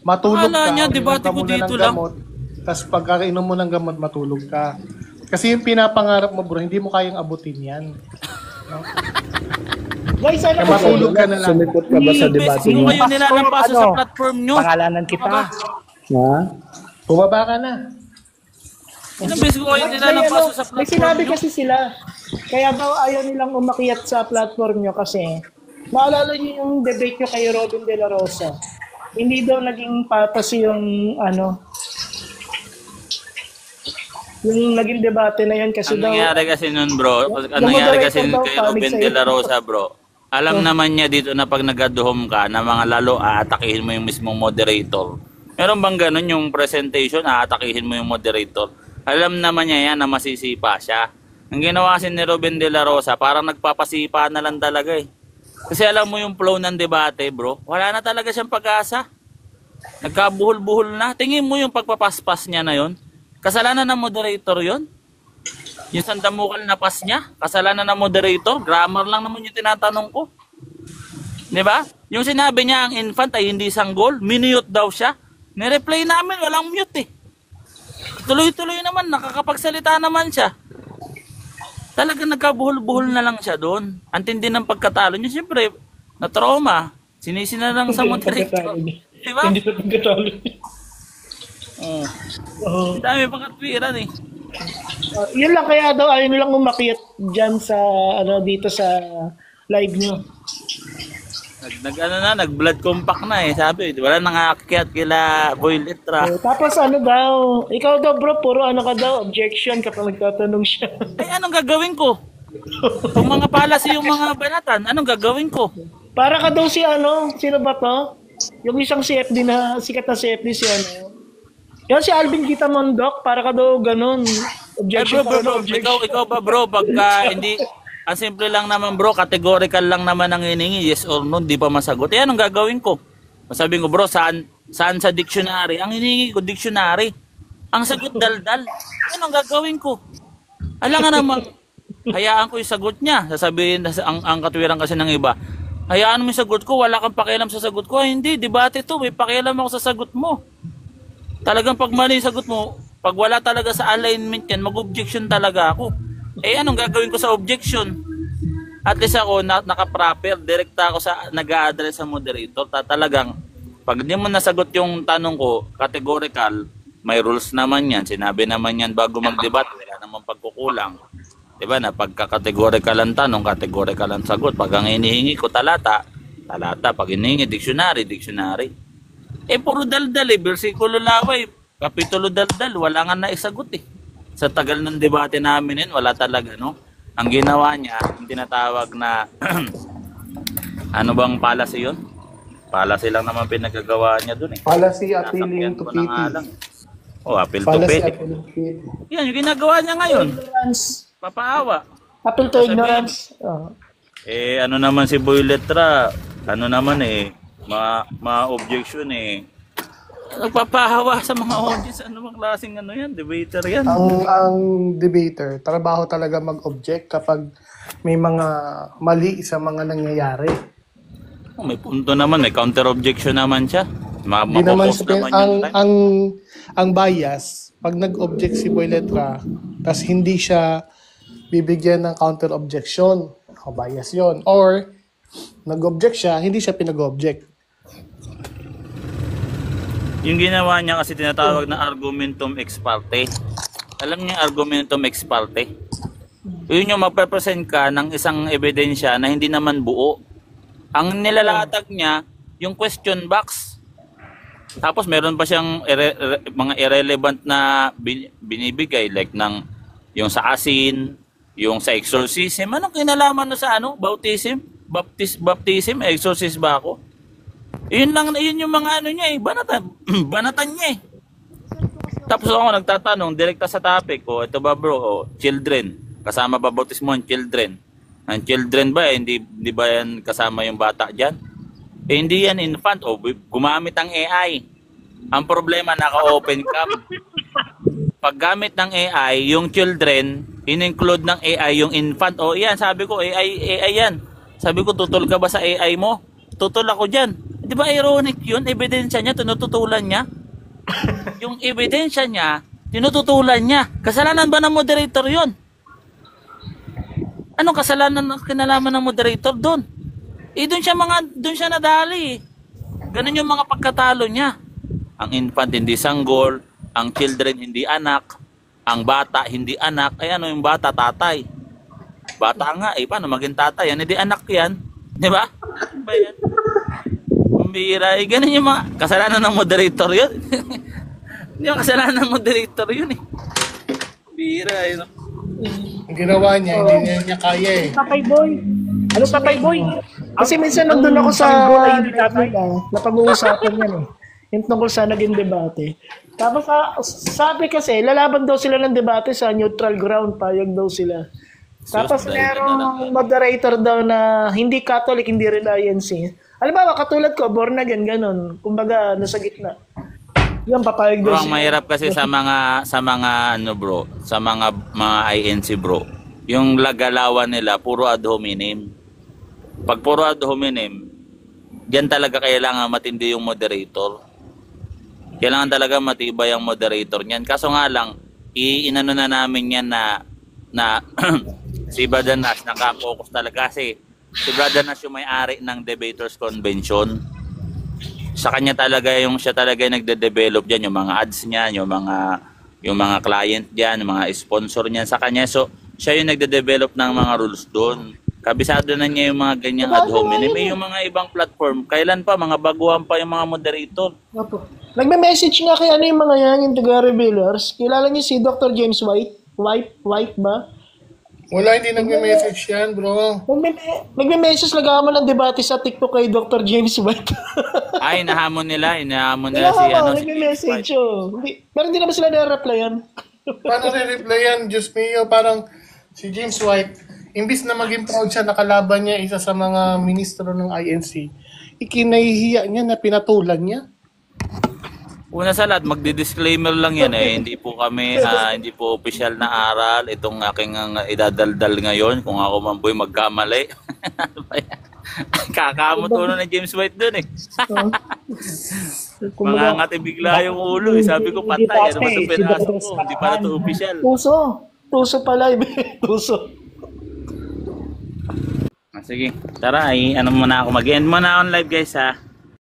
matulog Wala ka. niya, uminom debate ka ko muna dito ng lang. gamot, tapos pagkainom mo ng gamot, matulog ka. Kasi yung pinapangarap mo, bro, hindi mo kayang abutin yan. Guys, ano Kaya ba matulog ka na lang. Sumipot ka ba sa debate Sino nyo? kayo nilalampaso sa platform nyo? Pangalanan kita. Ha? Bumaba ka na. Ilang beses ko kayo nilalampaso sa May platform sinabi nyo? kasi sila. Kaya daw ayaw nilang umakyat sa platform nyo kasi maalala niyo yung debate nyo kay Robin De La Rosa. Hindi daw naging patas yung yung naging debate na yan kasi Ang daw nangyari kasi nun bro, ang Yung nangyari moderator kasi nun daw, kay panig Ruben sa'yo. De La Rosa bro, alam naman niya dito na pag nag-aduhom ka na mga lalo aatakihin mo yung mismong moderator. Meron bang ganun yung presentation, aatakihin mo yung moderator? Alam naman niya yan na masisipa siya. Ang ginawa kasi ni Ruben De La Rosa, parang nagpapasipa na lang talaga eh. Kasi alam mo yung flow ng debate bro, wala na talaga siyang pag-asa. Nagkabuhol-buhol na. Tingin mo yung pagpapaspas niya na yon. Kasalanan ng moderator yon. Yung sandamukal na pass niya, kasalanan ng moderator, grammar lang naman yung tinatanong ko. Di ba? Yung sinabi niya ang infant ay hindi sanggol, minute daw siya. Ni-reply namin, walang mute eh. Tuloy-tuloy naman, nakakapagsalita naman siya. Talaga nagkabuhol-buhol na lang siya doon. Antindi ng pagkatalo niya, siyempre, na-trauma. Sinisi na lang sa moderator. Di ba? hindi pa pagkatalo. Ang dami pang katwiran eh. Yun lang kaya daw ayaw nilang umakyat dyan sa dito sa live nyo. Nag-blood compact na eh. Sabi, wala nang aakyat kila Boy Letra. Tapos daw, ikaw daw bro, puro ka daw, objection kapag nagtatanong siya. Eh, anong gagawin ko? Kung mga palasi yung mga banatan, anong gagawin ko? Para ka daw si sino ba to? Yung isang CFD na, sikat na CFD si yan si Alvin Kita Mondok, para ka daw ganun. Eh Objection, bro, ikaw ba bro, pagka hindi, ang simple lang naman bro, categorical lang naman ang hiningi, yes or no, di pa masagot. Eh, anong gagawin ko? Sabi ko bro, saan sa dictionary? Ang hiningi ko, dictionary. Ang sagot, daldal. Anong gagawin ko? Alam nga naman, hayaan ko yung sagot niya. Sasabihin, ang katwiran kasi ng iba, hayaan mo yung sagot ko, wala kang pakialam sa sagot ko. Ay, hindi, debate to, may pakialam ako sa sagot mo. Talagang pag mali yung sagot mo, pag wala talaga sa alignment yan, mag-objection talaga ako. Eh, anong gagawin ko sa objection? At least ako, naka-proper, direkta ako sa nag-a-address sa moderator. Talagang, pag hindi mo nasagot yung tanong ko, categorical, may rules naman yan. Sinabi naman yan bago mag-debat, wala namang pagkukulang. Diba na pagka-categorical ang tanong, categorical ang sagot. Pag ang hinihingi ko talata, pag hinihingi dictionary. Eh puro daldal eh, versikulo laway, kapitulo daldal, wala nga naisagot eh. Sa tagal ng debate namin yun, wala talaga no. Ang ginawa niya, yung tinatawag na, ano bang policy yun? Policy lang naman pinagagawa niya dun eh. Policy appealing to Nasakyan ko na nga pity. lang. Oh, appeal to Policy pity. appealing to pity. Yan, yung ginagawa niya ngayon. Ignorance. Papaawa. Appeal to ignorance. Eh, ano naman si Boy Letra, ano naman eh, ma-objection eh. nagpapahawa sa mga audience. Ano bang klaseng ano yan? Debater yan. Ang debater, trabaho talaga mag-object kapag may mga mali sa mga nangyayari. Oh, may punto naman, may counter-objection naman siya. Hindi naman Mapopost naman ang yun. ang bias pag nag-object si Boy Letra, tas hindi siya bibigyan ng counter objection, bias 'yon. Or nag-object siya, hindi siya pinag-object. Yung ginawa niya kasi tinatawag na argumentum ex parte. Alam niyo yung argumentum ex parte? Yun yung magpe-present ka ng isang ebidensya na hindi naman buo. Ang nilalatag niya, yung question box. Tapos meron pa siyang mga irrelevant na binibigay like ng yung sa asin, yung sa exorcism. Anong kinalaman no sa ano? Baptism? Baptism? Exorcist ba ako? Yun lang, yun yung mga ano niya eh. Banatan niya eh. Tapos ako nagtatanong, direkta sa topic ko, ito ba bro, children. Kasama ba bautismo ang children? Ang children ba, hindi ba yan kasama yung bata dyan? Eh, hindi yan infant. Gumamit ang AI. Ang problema, naka-open cam. Pag gamit ng AI, yung children, in-include ng AI yung infant. Yan, sabi ko, AI yan. Sabi ko, tutol ka ba sa AI mo? Tutol ako dyan. Di ba ironic yun? Ebidensya niya, tinututulan niya. Yung ebidensya niya, tinututulan niya. Kasalanan ba ng moderator yun? Anong kasalanan na kinalaman ng moderator doon? Doon siya nadali. Ganun yung mga pagkatalo niya. Ang infant hindi sanggol, ang children hindi anak, ang bata hindi anak. Ay ano yung bata? Tatay. Bata nga paano maging tatay? Yan hindi anak yan. Di ba? Ba yan? Bira, ganun yung mga kasalanan ng moderator yun. Hindi yung kasalanan ng moderator yun eh. Bira, yun. Ang ginawa niya, hindi niya kaya eh. Tatay Boy. Ano Tatay Boy? Kasi minsan nandun ako sa napag-uusapan yan eh. Yung tungkol sa naging debate. Tapos sabi kasi, lalaban daw sila ng debate sa neutral ground, payag daw sila. Tapos merong moderator daw na hindi Catholic, hindi rin INC. Alam ba, katulad ko, born again, ganun. Kumbaga, nasa gitna. Yan, papayag daw Bro, ang mahirap kasi sa mga ano bro, sa mga INC bro. Yung lagalawan nila puro ad hominem. Pag puro ad hominem, diyan talaga kailangan matindi yung moderator. Kailangan talaga matibay ang moderator niyan. Kaso nga lang, inano na namin yan na si Brother Nash naka-focus talaga kasi si Brother Nash yung may-ari ng Debaters Convention. Sa kanya talaga siya talaga yung nagde-develop diyan yung mga ads niya, yung mga client diyan, yung mga sponsor niyan sa kanya. So, siya yung nagde-develop ng mga rules doon. Kabisado na niya yung mga ganyang ad hominem. May yung mga ibang platform, kailan pa mga baguhan pa yung mga moderator. Opo. Nagme-message nga kay yung mga yan, yung taga-revealers. Kilala niyo si Dr. James White? White ba? Wala, hindi nagme-message yan, bro. Nagme-message nag-aaman ng debate sa TikTok kay Dr. James White. Ay, inahamon nila si ano. Nagme-message, pero hindi naman sila nare-replyan. Paano re-replyan? Diyos mio, parang si James White, imbis na maging proud siya, nakalaban niya isa sa mga ministro ng INC, ikinahihiya niya na pinatulan niya. Una sa lahat, magdi-disclaimer lang yan hindi po kami, hindi po official na aral. Itong aking idadaldal ngayon, kung ako man po'y magkamali. Kakamot ulo na James White dun Mga ngati bigla yung ulo Sabi ko patay, ano ba ito pinasok ko? Hindi pa na ito official. Tuso pala, tuso. Sige, tara, ano muna ako. Mag-end muna on live guys ha.